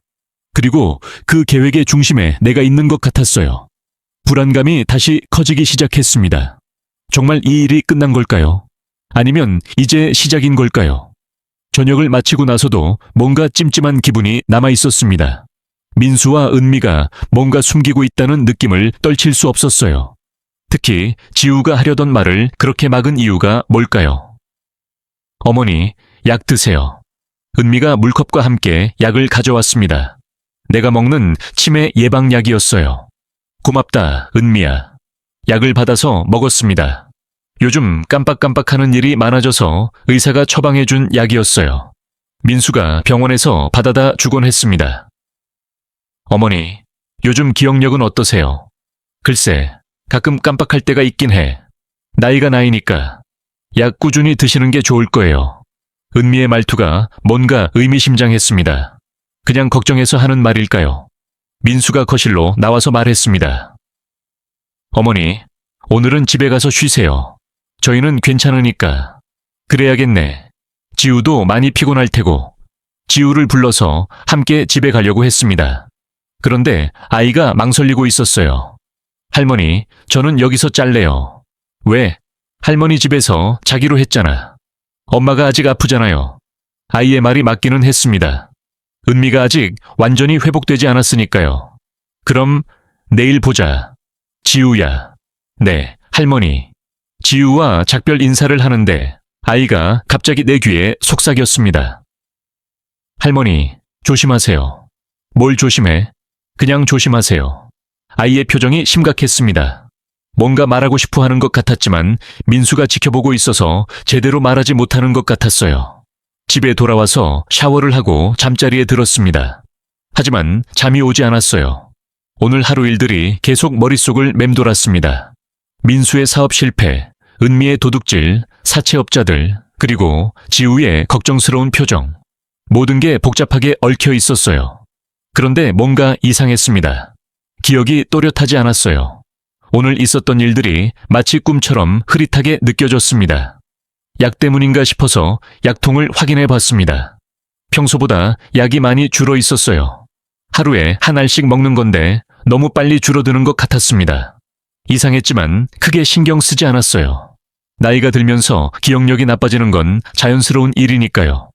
그리고 그 계획의 중심에 내가 있는 것 같았어요. 불안감이 다시 커지기 시작했습니다. 정말 이 일이 끝난 걸까요? 아니면 이제 시작인 걸까요? 저녁을 마치고 나서도 뭔가 찜찜한 기분이 남아 있었습니다. 민수와 은미가 뭔가 숨기고 있다는 느낌을 떨칠 수 없었어요. 특히 지우가 하려던 말을 그렇게 막은 이유가 뭘까요? 어머니, 약 드세요. 은미가 물컵과 함께 약을 가져왔습니다. 내가 먹는 치매 예방약이었어요. 고맙다, 은미야. 약을 받아서 먹었습니다. 요즘 깜빡깜빡하는 일이 많아져서 의사가 처방해준 약이었어요. 민수가 병원에서 받아다 주곤 했습니다. 어머니, 요즘 기억력은 어떠세요? 글쎄, 가끔 깜빡할 때가 있긴 해. 나이가 나이니까. 약 꾸준히 드시는 게 좋을 거예요. 은미의 말투가 뭔가 의미심장했습니다. 그냥 걱정해서 하는 말일까요? 민수가 거실로 나와서 말했습니다. 어머니, 오늘은 집에 가서 쉬세요. 저희는 괜찮으니까. 그래야겠네. 지우도 많이 피곤할 테고. 지우를 불러서 함께 집에 가려고 했습니다. 그런데 아이가 망설이고 있었어요. 할머니, 저는 여기서 짤래요. 왜? 할머니 집에서 자기로 했잖아. 엄마가 아직 아프잖아요. 아이의 말이 맞기는 했습니다. 은미가 아직 완전히 회복되지 않았으니까요. 그럼 내일 보자. 지우야. 네, 할머니. 지우와 작별 인사를 하는데 아이가 갑자기 내 귀에 속삭였습니다. 할머니, 조심하세요. 뭘 조심해? 그냥 조심하세요. 아이의 표정이 심각했습니다. 뭔가 말하고 싶어 하는 것 같았지만 민수가 지켜보고 있어서 제대로 말하지 못하는 것 같았어요. 집에 돌아와서 샤워를 하고 잠자리에 들었습니다. 하지만 잠이 오지 않았어요. 오늘 하루 일들이 계속 머릿속을 맴돌았습니다. 민수의 사업 실패, 은미의 도둑질, 사채업자들, 그리고 지우의 걱정스러운 표정. 모든 게 복잡하게 얽혀 있었어요. 그런데 뭔가 이상했습니다. 기억이 또렷하지 않았어요. 오늘 있었던 일들이 마치 꿈처럼 흐릿하게 느껴졌습니다. 약 때문인가 싶어서 약통을 확인해 봤습니다. 평소보다 약이 많이 줄어 있었어요. 하루에 한 알씩 먹는 건데 너무 빨리 줄어드는 것 같았습니다. 이상했지만 크게 신경 쓰지 않았어요. 나이가 들면서 기억력이 나빠지는 건 자연스러운 일이니까요.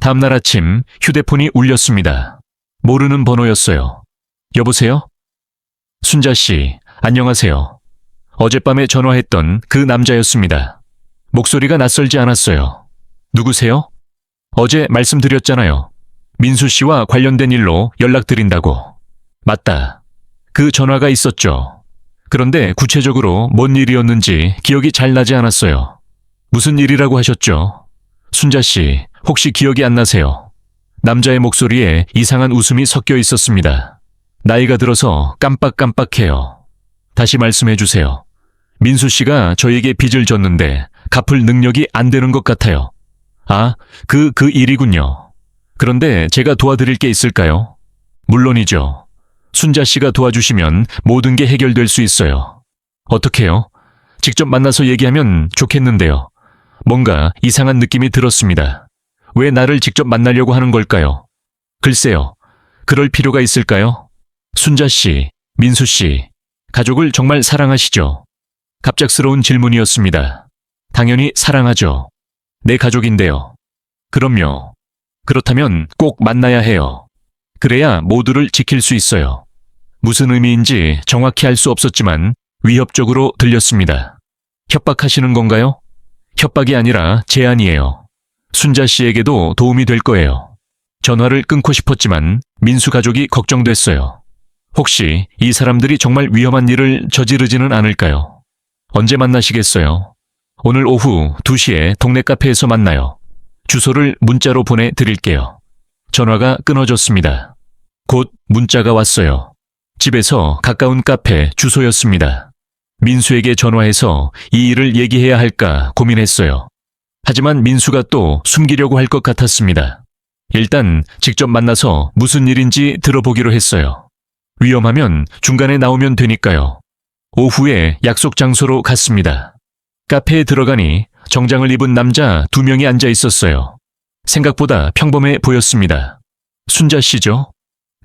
다음날 아침 휴대폰이 울렸습니다. 모르는 번호였어요. 여보세요? 순자 씨, 안녕하세요. 어젯밤에 전화했던 그 남자였습니다. 목소리가 낯설지 않았어요. 누구세요? 어제 말씀드렸잖아요. 민수 씨와 관련된 일로 연락드린다고. 맞다. 그 전화가 있었죠. 그런데 구체적으로 뭔 일이었는지 기억이 잘 나지 않았어요. 무슨 일이라고 하셨죠? 순자 씨, 혹시 기억이 안 나세요? 남자의 목소리에 이상한 웃음이 섞여 있었습니다. 나이가 들어서 깜빡깜빡해요. 다시 말씀해 주세요. 민수 씨가 저에게 빚을 졌는데 갚을 능력이 안 되는 것 같아요. 아, 그 일이군요. 그런데 제가 도와드릴 게 있을까요? 물론이죠. 순자 씨가 도와주시면 모든 게 해결될 수 있어요. 어떻게요? 직접 만나서 얘기하면 좋겠는데요. 뭔가 이상한 느낌이 들었습니다. 왜 나를 직접 만나려고 하는 걸까요? 글쎄요. 그럴 필요가 있을까요? 순자 씨, 민수 씨, 가족을 정말 사랑하시죠? 갑작스러운 질문이었습니다. 당연히 사랑하죠. 내 가족인데요. 그럼요. 그렇다면 꼭 만나야 해요. 그래야 모두를 지킬 수 있어요. 무슨 의미인지 정확히 알 수 없었지만 위협적으로 들렸습니다. 협박하시는 건가요? 협박이 아니라 제안이에요. 순자 씨에게도 도움이 될 거예요. 전화를 끊고 싶었지만 민수 가족이 걱정됐어요. 혹시 이 사람들이 정말 위험한 일을 저지르지는 않을까요? 언제 만나시겠어요? 오늘 오후 2시에 동네 카페에서 만나요. 주소를 문자로 보내드릴게요. 전화가 끊어졌습니다. 곧 문자가 왔어요. 집에서 가까운 카페 주소였습니다. 민수에게 전화해서 이 일을 얘기해야 할까 고민했어요. 하지만 민수가 또 숨기려고 할 것 같았습니다. 일단 직접 만나서 무슨 일인지 들어보기로 했어요. 위험하면 중간에 나오면 되니까요. 오후에 약속 장소로 갔습니다. 카페에 들어가니 정장을 입은 남자 2명이 앉아 있었어요. 생각보다 평범해 보였습니다. 순자 씨죠?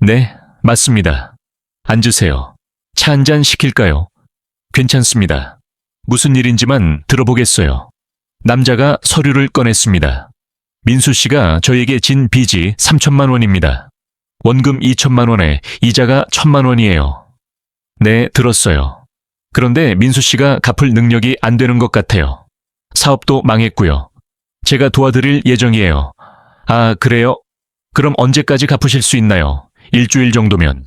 네, 맞습니다. 앉으세요. 차 한 잔 시킬까요? 괜찮습니다. 무슨 일인지만 들어보겠어요. 남자가 서류를 꺼냈습니다. 민수 씨가 저에게 진 빚이 3천만 원입니다. 원금 2천만 원에 이자가 1,000만 원이에요. 네, 들었어요. 그런데 민수 씨가 갚을 능력이 안 되는 것 같아요. 사업도 망했고요. 제가 도와드릴 예정이에요. 아, 그래요? 그럼 언제까지 갚으실 수 있나요? 일주일 정도면.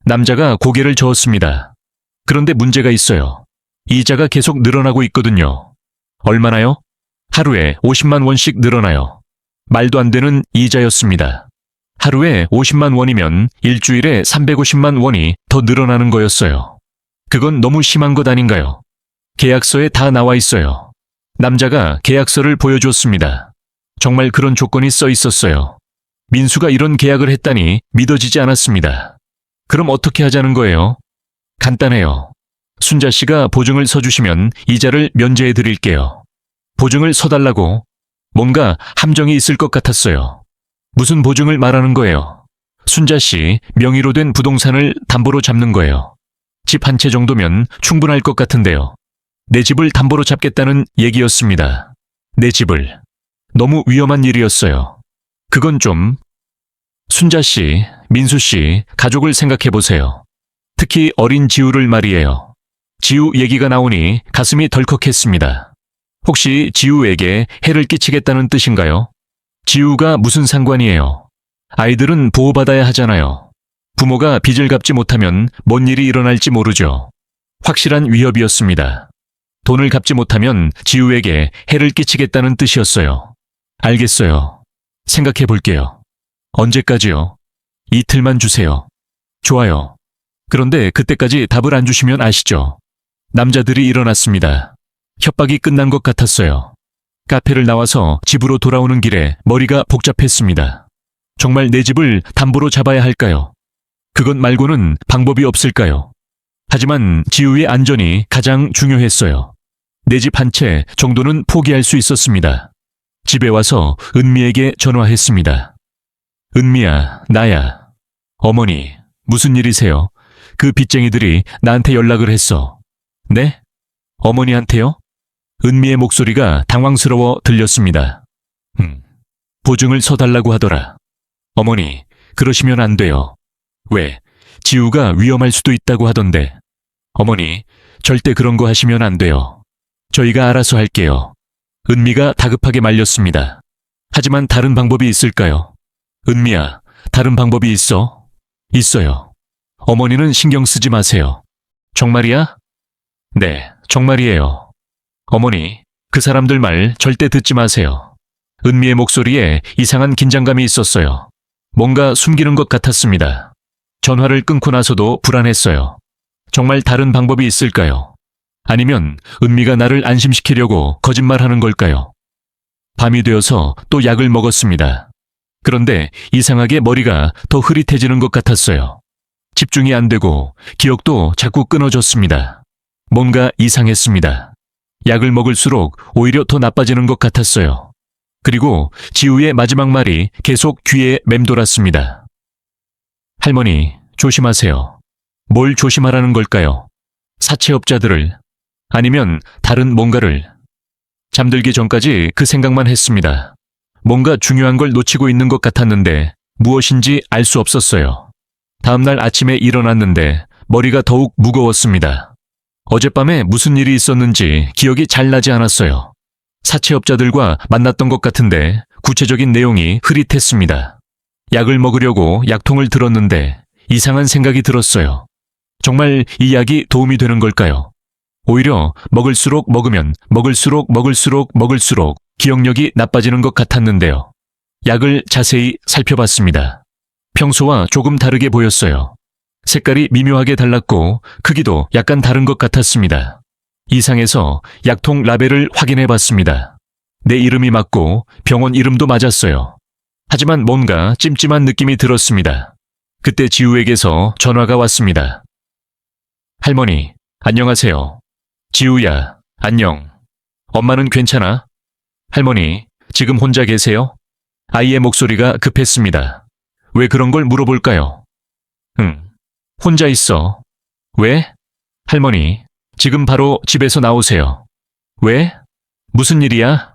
남자가 고개를 저었습니다. 그런데 문제가 있어요. 이자가 계속 늘어나고 있거든요. 얼마나요? 하루에 50만 원씩 늘어나요. 말도 안 되는 이자였습니다. 하루에 50만 원이면 일주일에 350만 원이 더 늘어나는 거였어요. 그건 너무 심한 것 아닌가요? 계약서에 다 나와 있어요. 남자가 계약서를 보여줬습니다. 정말 그런 조건이 써 있었어요. 민수가 이런 계약을 했다니 믿어지지 않았습니다. 그럼 어떻게 하자는 거예요? 간단해요. 순자 씨가 보증을 서주시면 이자를 면제해 드릴게요. 보증을 서달라고? 뭔가 함정이 있을 것 같았어요. 무슨 보증을 말하는 거예요? 순자 씨 명의로 된 부동산을 담보로 잡는 거예요. 집 한 채 정도면 충분할 것 같은데요. 내 집을 담보로 잡겠다는 얘기였습니다. 내 집을. 너무 위험한 일이었어요. 그건 좀... 순자 씨, 민수 씨, 가족을 생각해 보세요. 특히 어린 지우를 말이에요. 지우 얘기가 나오니 가슴이 덜컥했습니다. 혹시 지우에게 해를 끼치겠다는 뜻인가요? 지우가 무슨 상관이에요? 아이들은 보호받아야 하잖아요. 부모가 빚을 갚지 못하면 뭔 일이 일어날지 모르죠. 확실한 위협이었습니다. 돈을 갚지 못하면 지우에게 해를 끼치겠다는 뜻이었어요. 알겠어요. 생각해 볼게요. 언제까지요? 이틀만 주세요. 좋아요. 그런데 그때까지 답을 안 주시면 아시죠? 남자들이 일어났습니다. 협박이 끝난 것 같았어요. 카페를 나와서 집으로 돌아오는 길에 머리가 복잡했습니다. 정말 내 집을 담보로 잡아야 할까요? 그것 말고는 방법이 없을까요? 하지만 지우의 안전이 가장 중요했어요. 내 집 한 채 정도는 포기할 수 있었습니다. 집에 와서 은미에게 전화했습니다. 은미야, 나야. 어머니, 무슨 일이세요? 그 빚쟁이들이 나한테 연락을 했어. 네? 어머니한테요? 은미의 목소리가 당황스러워 들렸습니다. 보증을 서달라고 하더라. 어머니, 그러시면 안 돼요. 왜? 지우가 위험할 수도 있다고 하던데. 어머니, 절대 그런 거 하시면 안 돼요. 저희가 알아서 할게요. 은미가 다급하게 말렸습니다. 하지만 다른 방법이 있을까요? 은미야, 다른 방법이 있어? 있어요. 어머니는 신경 쓰지 마세요. 정말이야? 네, 정말이에요. 어머니, 그 사람들 말 절대 듣지 마세요. 은미의 목소리에 이상한 긴장감이 있었어요. 뭔가 숨기는 것 같았습니다. 전화를 끊고 나서도 불안했어요. 정말 다른 방법이 있을까요? 아니면 은미가 나를 안심시키려고 거짓말하는 걸까요? 밤이 되어서 또 약을 먹었습니다. 그런데 이상하게 머리가 더 흐릿해지는 것 같았어요. 집중이 안 되고 기억도 자꾸 끊어졌습니다. 뭔가 이상했습니다. 약을 먹을수록 오히려 더 나빠지는 것 같았어요. 그리고 지우의 마지막 말이 계속 귀에 맴돌았습니다. 할머니, 조심하세요. 뭘 조심하라는 걸까요? 사채업자들을, 아니면 다른 뭔가를. 잠들기 전까지 그 생각만 했습니다. 뭔가 중요한 걸 놓치고 있는 것 같았는데 무엇인지 알 수 없었어요. 다음날 아침에 일어났는데 머리가 더욱 무거웠습니다. 어젯밤에 무슨 일이 있었는지 기억이 잘 나지 않았어요. 사채업자들과 만났던 것 같은데 구체적인 내용이 흐릿했습니다. 약을 먹으려고 약통을 들었는데 이상한 생각이 들었어요. 정말 이 약이 도움이 되는 걸까요? 오히려 먹을수록 먹을수록 기억력이 나빠지는 것 같았는데요. 약을 자세히 살펴봤습니다. 평소와 조금 다르게 보였어요. 색깔이 미묘하게 달랐고 크기도 약간 다른 것 같았습니다. 이상해서 약통 라벨을 확인해 봤습니다. 내 이름이 맞고 병원 이름도 맞았어요. 하지만 뭔가 찜찜한 느낌이 들었습니다. 그때 지우에게서 전화가 왔습니다. 할머니, 안녕하세요. 지우야, 안녕. 엄마는 괜찮아? 할머니, 지금 혼자 계세요? 아이의 목소리가 급했습니다. 왜 그런 걸 물어볼까요? 혼자 있어. 왜? 할머니, 지금 바로 집에서 나오세요. 왜? 무슨 일이야?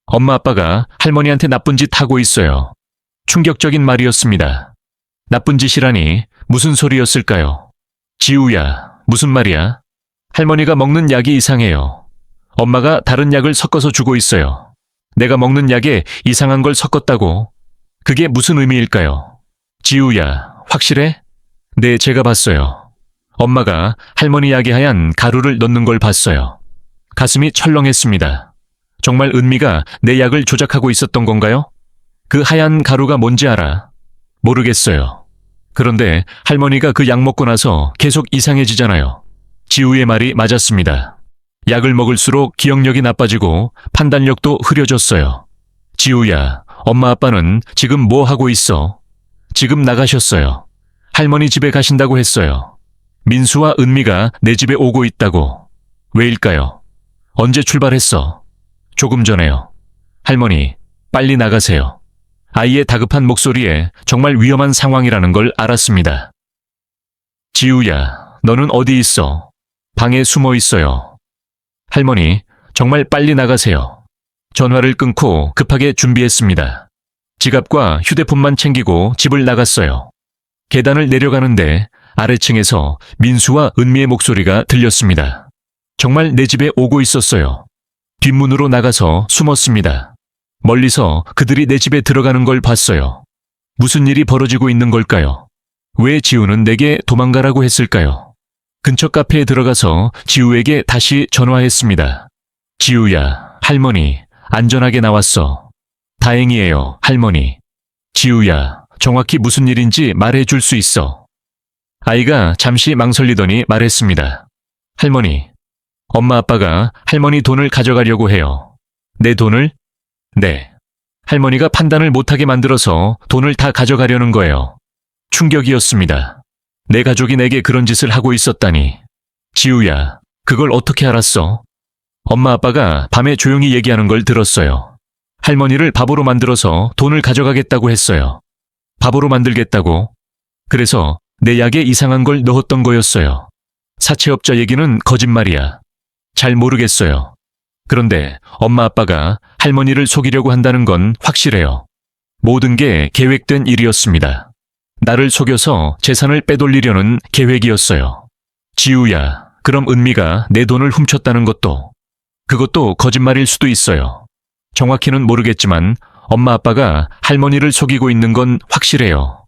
엄마 아빠가 할머니한테 나쁜 짓 하고 있어요. 충격적인 말이었습니다. 나쁜 짓이라니 무슨 소리였을까요? 지우야, 무슨 말이야? 할머니가 먹는 약이 이상해요. 엄마가 다른 약을 섞어서 주고 있어요. 내가 먹는 약에 이상한 걸 섞었다고? 그게 무슨 의미일까요? 지우야, 확실해? 네, 제가 봤어요. 엄마가 할머니 약에 하얀 가루를 넣는 걸 봤어요. 가슴이 철렁했습니다. 정말 은미가 내 약을 조작하고 있었던 건가요? 그 하얀 가루가 뭔지 알아? 모르겠어요. 그런데 할머니가 그 약 먹고 나서 계속 이상해지잖아요. 지우의 말이 맞았습니다. 약을 먹을수록 기억력이 나빠지고 판단력도 흐려졌어요. 지우야, 엄마 아빠는 지금 뭐 하고 있어? 지금 나가셨어요. 할머니 집에 가신다고 했어요. 민수와 은미가 내 집에 오고 있다고. 왜일까요? 언제 출발했어? 조금 전에요. 할머니, 빨리 나가세요. 아이의 다급한 목소리에 정말 위험한 상황이라는 걸 알았습니다. 지우야, 너는 어디 있어? 방에 숨어 있어요. 할머니, 정말 빨리 나가세요. 전화를 끊고 급하게 준비했습니다. 지갑과 휴대폰만 챙기고 집을 나갔어요. 계단을 내려가는데 아래층에서 민수와 은미의 목소리가 들렸습니다. 정말 내 집에 오고 있었어요. 뒷문으로 나가서 숨었습니다. 멀리서 그들이 내 집에 들어가는 걸 봤어요. 무슨 일이 벌어지고 있는 걸까요? 왜 지우는 내게 도망가라고 했을까요? 근처 카페에 들어가서 지우에게 다시 전화했습니다. 지우야, 할머니, 안전하게 나왔어. 다행이에요, 할머니. 지우야, 정확히 무슨 일인지 말해줄 수 있어. 아이가 잠시 망설이더니 말했습니다. 할머니, 엄마 아빠가 할머니 돈을 가져가려고 해요. 내 돈을? 네. 할머니가 판단을 못하게 만들어서 돈을 다 가져가려는 거예요. 충격이었습니다. 내 가족이 내게 그런 짓을 하고 있었다니. 지우야, 그걸 어떻게 알았어? 엄마 아빠가 밤에 조용히 얘기하는 걸 들었어요. 할머니를 바보로 만들어서 돈을 가져가겠다고 했어요. 바보로 만들겠다고? 그래서 내 약에 이상한 걸 넣었던 거였어요. 사채업자 얘기는 거짓말이야. 잘 모르겠어요. 그런데 엄마 아빠가 할머니를 속이려고 한다는 건 확실해요. 모든 게 계획된 일이었습니다. 나를 속여서 재산을 빼돌리려는 계획이었어요. 지우야, 그럼 은미가 내 돈을 훔쳤다는 그것도 거짓말일 수도 있어요. 정확히는 모르겠지만 엄마 아빠가 할머니를 속이고 있는 건 확실해요.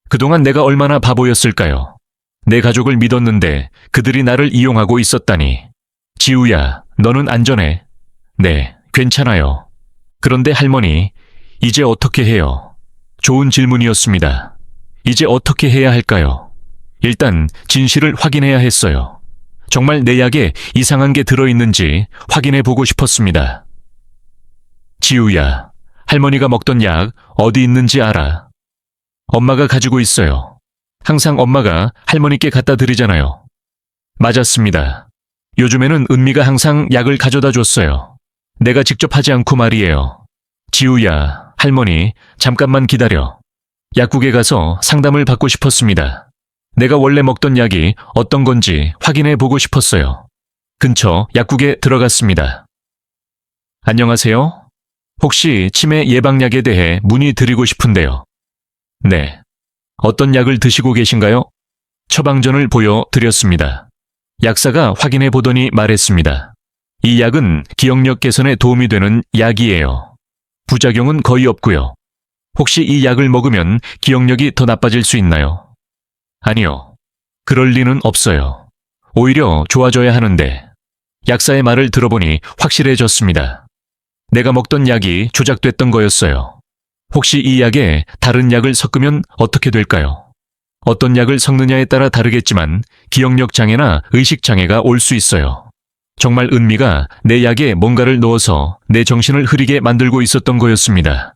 그동안 내가 얼마나 바보였을까요? 내 가족을 믿었는데 그들이 나를 이용하고 있었다니. 지우야, 너는 안전해. 네, 괜찮아요. 그런데 할머니, 이제 어떻게 해요? 좋은 질문이었습니다. 이제 어떻게 해야 할까요? 일단 진실을 확인해야 했어요. 정말 내 약에 이상한 게 들어있는지 확인해 보고 싶었습니다. 지우야, 할머니가 먹던 약 어디 있는지 알아? 엄마가 가지고 있어요. 항상 엄마가 할머니께 갖다 드리잖아요. 맞았습니다. 요즘에는 은미가 항상 약을 가져다 줬어요. 내가 직접 하지 않고 말이에요. 지우야, 할머니, 잠깐만 기다려. 약국에 가서 상담을 받고 싶었습니다. 내가 원래 먹던 약이 어떤 건지 확인해 보고 싶었어요. 근처 약국에 들어갔습니다. 안녕하세요. 혹시 치매 예방약에 대해 문의드리고 싶은데요. 네. 어떤 약을 드시고 계신가요? 처방전을 보여드렸습니다. 약사가 확인해 보더니 말했습니다. 이 약은 기억력 개선에 도움이 되는 약이에요. 부작용은 거의 없고요. 혹시 이 약을 먹으면 기억력이 더 나빠질 수 있나요? 아니요. 그럴 리는 없어요. 오히려 좋아져야 하는데. 약사의 말을 들어보니 확실해졌습니다. 내가 먹던 약이 조작됐던 거였어요. 혹시 이 약에 다른 약을 섞으면 어떻게 될까요? 어떤 약을 섞느냐에 따라 다르겠지만 기억력 장애나 의식 장애가 올 수 있어요. 정말 은미가 내 약에 뭔가를 넣어서 내 정신을 흐리게 만들고 있었던 거였습니다.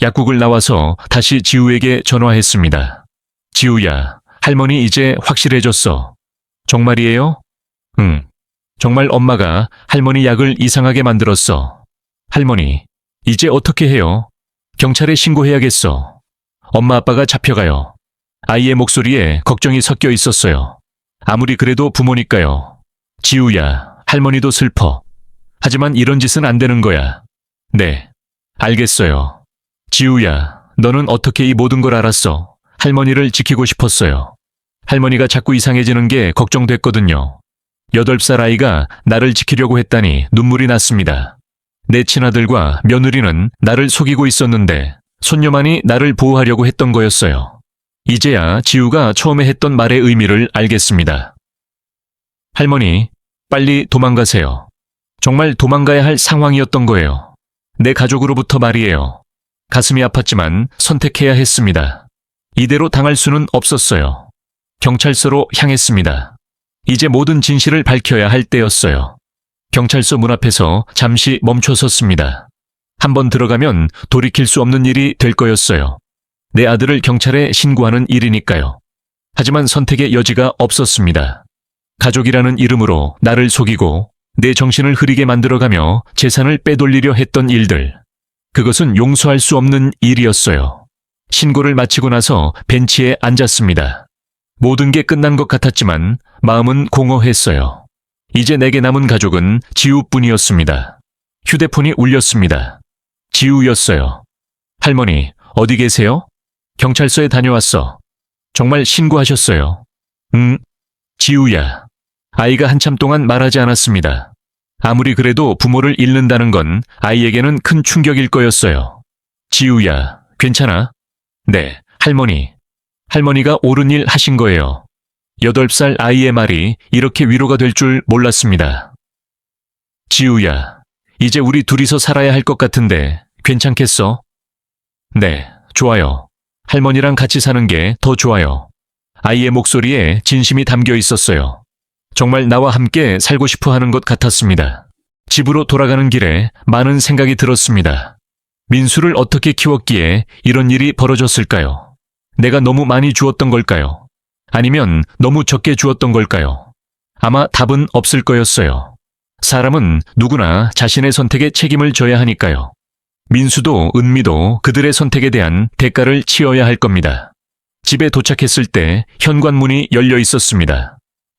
약국을 나와서 다시 지우에게 전화했습니다. 지우야, 할머니 이제 확실해졌어. 정말이에요? 응. 정말 엄마가 할머니 약을 이상하게 만들었어. 할머니, 이제 어떻게 해요? 경찰에 신고해야겠어. 엄마 아빠가 잡혀가요. 아이의 목소리에 걱정이 섞여 있었어요. 아무리 그래도 부모니까요. 지우야, 할머니도 슬퍼. 하지만 이런 짓은 안 되는 거야. 네, 알겠어요. 지우야, 너는 어떻게 이 모든 걸 알았어? 할머니를 지키고 싶었어요. 할머니가 자꾸 이상해지는 게 걱정됐거든요. 8살 아이가 나를 지키려고 했다니 눈물이 났습니다. 내 친아들과 며느리는 나를 속이고 있었는데 손녀만이 나를 보호하려고 했던 거였어요. 이제야 지우가 처음에 했던 말의 의미를 알겠습니다. 할머니, 빨리 도망가세요. 정말 도망가야 할 상황이었던 거예요. 내 가족으로부터 말이에요. 가슴이 아팠지만 선택해야 했습니다. 이대로 당할 수는 없었어요. 경찰서로 향했습니다. 이제 모든 진실을 밝혀야 할 때였어요. 경찰서 문 앞에서 잠시 멈춰 섰습니다. 한번 들어가면 돌이킬 수 없는 일이 될 거였어요. 내 아들을 경찰에 신고하는 일이니까요. 하지만 선택의 여지가 없었습니다. 가족이라는 이름으로 나를 속이고 내 정신을 흐리게 만들어가며 재산을 빼돌리려 했던 일들. 그것은 용서할 수 없는 일이었어요. 신고를 마치고 나서 벤치에 앉았습니다. 모든 게 끝난 것 같았지만 마음은 공허했어요. 이제 내게 남은 가족은 지우뿐이었습니다. 휴대폰이 울렸습니다. 지우였어요. 할머니, 어디 계세요? 경찰서에 다녀왔어. 정말 신고하셨어요. 응? 지우야. 아이가 한참 동안 말하지 않았습니다. 아무리 그래도 부모를 잃는다는 건 아이에게는 큰 충격일 거였어요. 지우야, 괜찮아? 네, 할머니. 할머니가 옳은 일 하신 거예요. 8살 아이의 말이 이렇게 위로가 될 줄 몰랐습니다. 지우야, 이제 우리 둘이서 살아야 할 것 같은데 괜찮겠어? 네, 좋아요. 할머니랑 같이 사는 게 더 좋아요. 아이의 목소리에 진심이 담겨 있었어요. 정말 나와 함께 살고 싶어 하는 것 같았습니다. 집으로 돌아가는 길에 많은 생각이 들었습니다. 민수를 어떻게 키웠기에 이런 일이 벌어졌을까요? 내가 너무 많이 주었던 걸까요? 아니면 너무 적게 주었던 걸까요? 아마 답은 없을 거였어요. 사람은 누구나 자신의 선택에 책임을 져야 하니까요. 민수도 은미도 그들의 선택에 대한 대가를 치러야 할 겁니다. 집에 도착했을 때 현관문이 열려 있었습니다.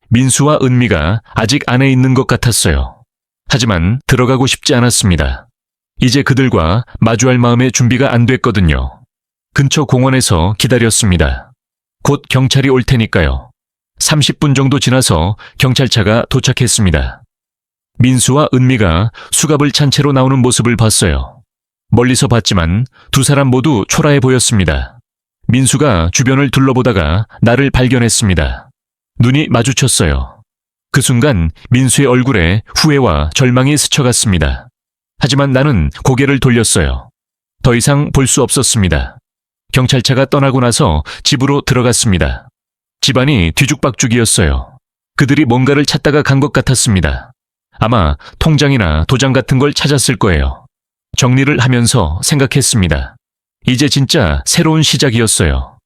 민수와 은미가 아직 안에 있는 것 같았어요. 하지만 들어가고 싶지 않았습니다. 이제 그들과 마주할 마음의 준비가 안 됐거든요. 근처 공원에서 기다렸습니다. 곧 경찰이 올 테니까요. 30분 정도 지나서 경찰차가 도착했습니다. 민수와 은미가 수갑을 찬 채로 나오는 모습을 봤어요. 멀리서 봤지만 두 사람 모두 초라해 보였습니다. 민수가 주변을 둘러보다가 나를 발견했습니다. 눈이 마주쳤어요. 그 순간 민수의 얼굴에 후회와 절망이 스쳐갔습니다. 하지만 나는 고개를 돌렸어요. 더 이상 볼 수 없었습니다. 경찰차가 떠나고 나서 집으로 들어갔습니다. 집안이 뒤죽박죽이었어요. 그들이 뭔가를 찾다가 간 것 같았습니다. 아마 통장이나 도장 같은 걸 찾았을 거예요. 정리를 하면서 생각했습니다. 이제 진짜 새로운 시작이었어요.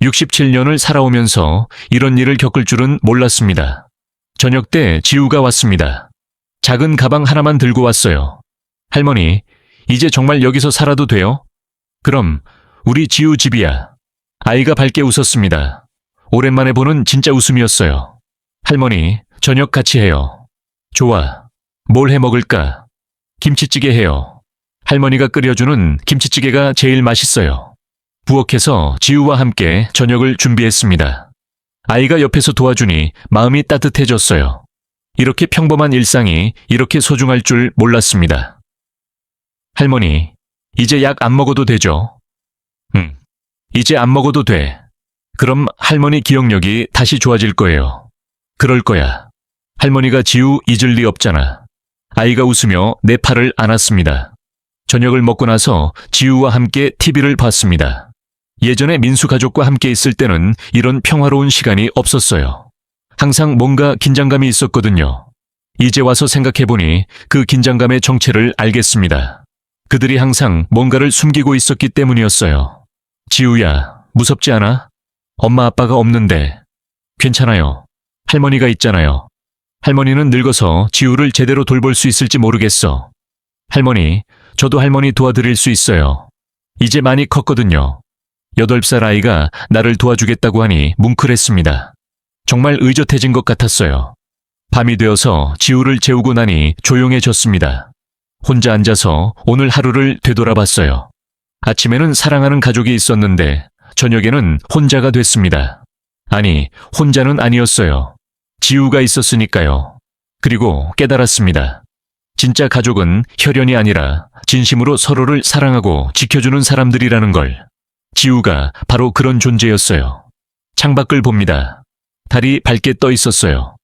67년을 살아오면서 이런 일을 겪을 줄은 몰랐습니다. 저녁 때 지우가 왔습니다. 작은 가방 하나만 들고 왔어요. 할머니, 이제 정말 여기서 살아도 돼요? 그럼 우리 지우 집이야. 아이가 밝게 웃었습니다. 오랜만에 보는 진짜 웃음이었어요. 할머니, 저녁 같이 해요. 좋아. 뭘 해 먹을까? 김치찌개 해요. 할머니가 끓여주는 김치찌개가 제일 맛있어요. 부엌에서 지우와 함께 저녁을 준비했습니다. 아이가 옆에서 도와주니 마음이 따뜻해졌어요. 이렇게 평범한 일상이 이렇게 소중할 줄 몰랐습니다. 할머니, 이제 약 안 먹어도 되죠? 응, 이제 안 먹어도 돼. 그럼 할머니 기억력이 다시 좋아질 거예요. 그럴 거야. 할머니가 지우 잊을 리 없잖아. 아이가 웃으며 내 팔을 안았습니다. 저녁을 먹고 나서 지우와 함께 TV를 봤습니다. 예전에 민수 가족과 함께 있을 때는 이런 평화로운 시간이 없었어요. 항상 뭔가 긴장감이 있었거든요. 이제 와서 생각해보니 그 긴장감의 정체를 알겠습니다. 그들이 항상 뭔가를 숨기고 있었기 때문이었어요. 지우야, 무섭지 않아? 엄마 아빠가 없는데. 괜찮아요. 할머니가 있잖아요. 할머니는 늙어서 지우를 제대로 돌볼 수 있을지 모르겠어. 할머니, 저도 할머니 도와드릴 수 있어요. 이제 많이 컸거든요. 8살 아이가 나를 도와주겠다고 하니 뭉클했습니다. 정말 의젓해진 것 같았어요. 밤이 되어서 지우를 재우고 나니 조용해졌습니다. 혼자 앉아서 오늘 하루를 되돌아봤어요. 아침에는 사랑하는 가족이 있었는데 저녁에는 혼자가 됐습니다. 아니, 혼자는 아니었어요. 지우가 있었으니까요. 그리고 깨달았습니다. 진짜 가족은 혈연이 아니라 진심으로 서로를 사랑하고 지켜주는 사람들이라는 걸. 지우가 바로 그런 존재였어요. 창밖을 봅니다. 달이 밝게 떠 있었어요.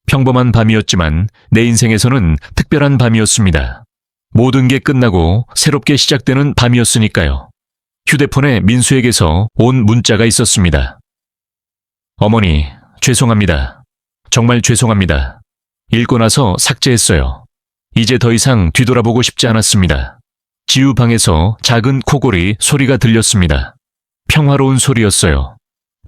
평범한 밤이었지만 내 인생에서는 특별한 밤이었습니다. 모든 게 끝나고 새롭게 시작되는 밤이었으니까요. 휴대폰에 민수에게서 온 문자가 있었습니다. 어머니, 죄송합니다. 정말 죄송합니다. 읽고 나서 삭제했어요. 이제 더 이상 뒤돌아보고 싶지 않았습니다. 지우 방에서 작은 코골이 소리가 들렸습니다. 평화로운 소리였어요.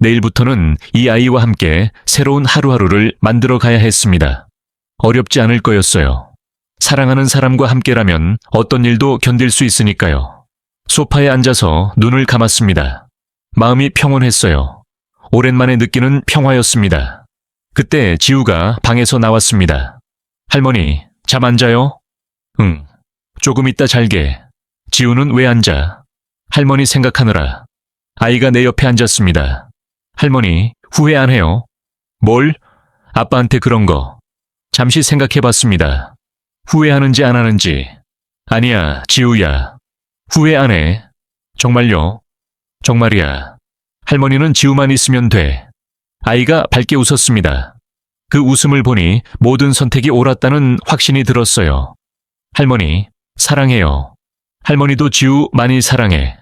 내일부터는 이 아이와 함께 새로운 하루하루를 만들어 가야 했습니다. 어렵지 않을 거였어요. 사랑하는 사람과 함께라면 어떤 일도 견딜 수 있으니까요. 소파에 앉아서 눈을 감았습니다. 마음이 평온했어요. 오랜만에 느끼는 평화였습니다. 그때 지우가 방에서 나왔습니다. 할머니, 잠 안 자요? 응. 조금 있다 잘게. 지우는 왜 안 자? 할머니 생각하느라. 아이가 내 옆에 앉았습니다. 할머니, 후회 안 해요? 뭘? 아빠한테 그런 거. 잠시 생각해봤습니다. 후회하는지 안 하는지. 아니야, 지우야. 후회 안 해. 정말요? 정말이야. 할머니는 지우만 있으면 돼. 아이가 밝게 웃었습니다. 그 웃음을 보니 모든 선택이 옳았다는 확신이 들었어요. 할머니, 사랑해요. 할머니도 지우 많이 사랑해.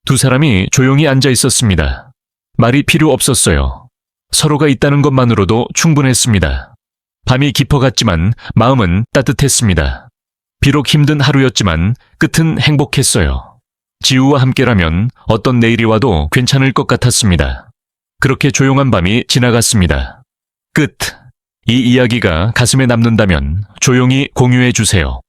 두 사람이 조용히 앉아 있었습니다. 말이 필요 없었어요. 서로가 있다는 것만으로도 충분했습니다. 밤이 깊어갔지만 마음은 따뜻했습니다. 비록 힘든 하루였지만 끝은 행복했어요. 지우와 함께라면 어떤 내일이 와도 괜찮을 것 같았습니다. 그렇게 조용한 밤이 지나갔습니다. 끝. 이 이야기가 가슴에 남는다면 조용히 공유해 주세요.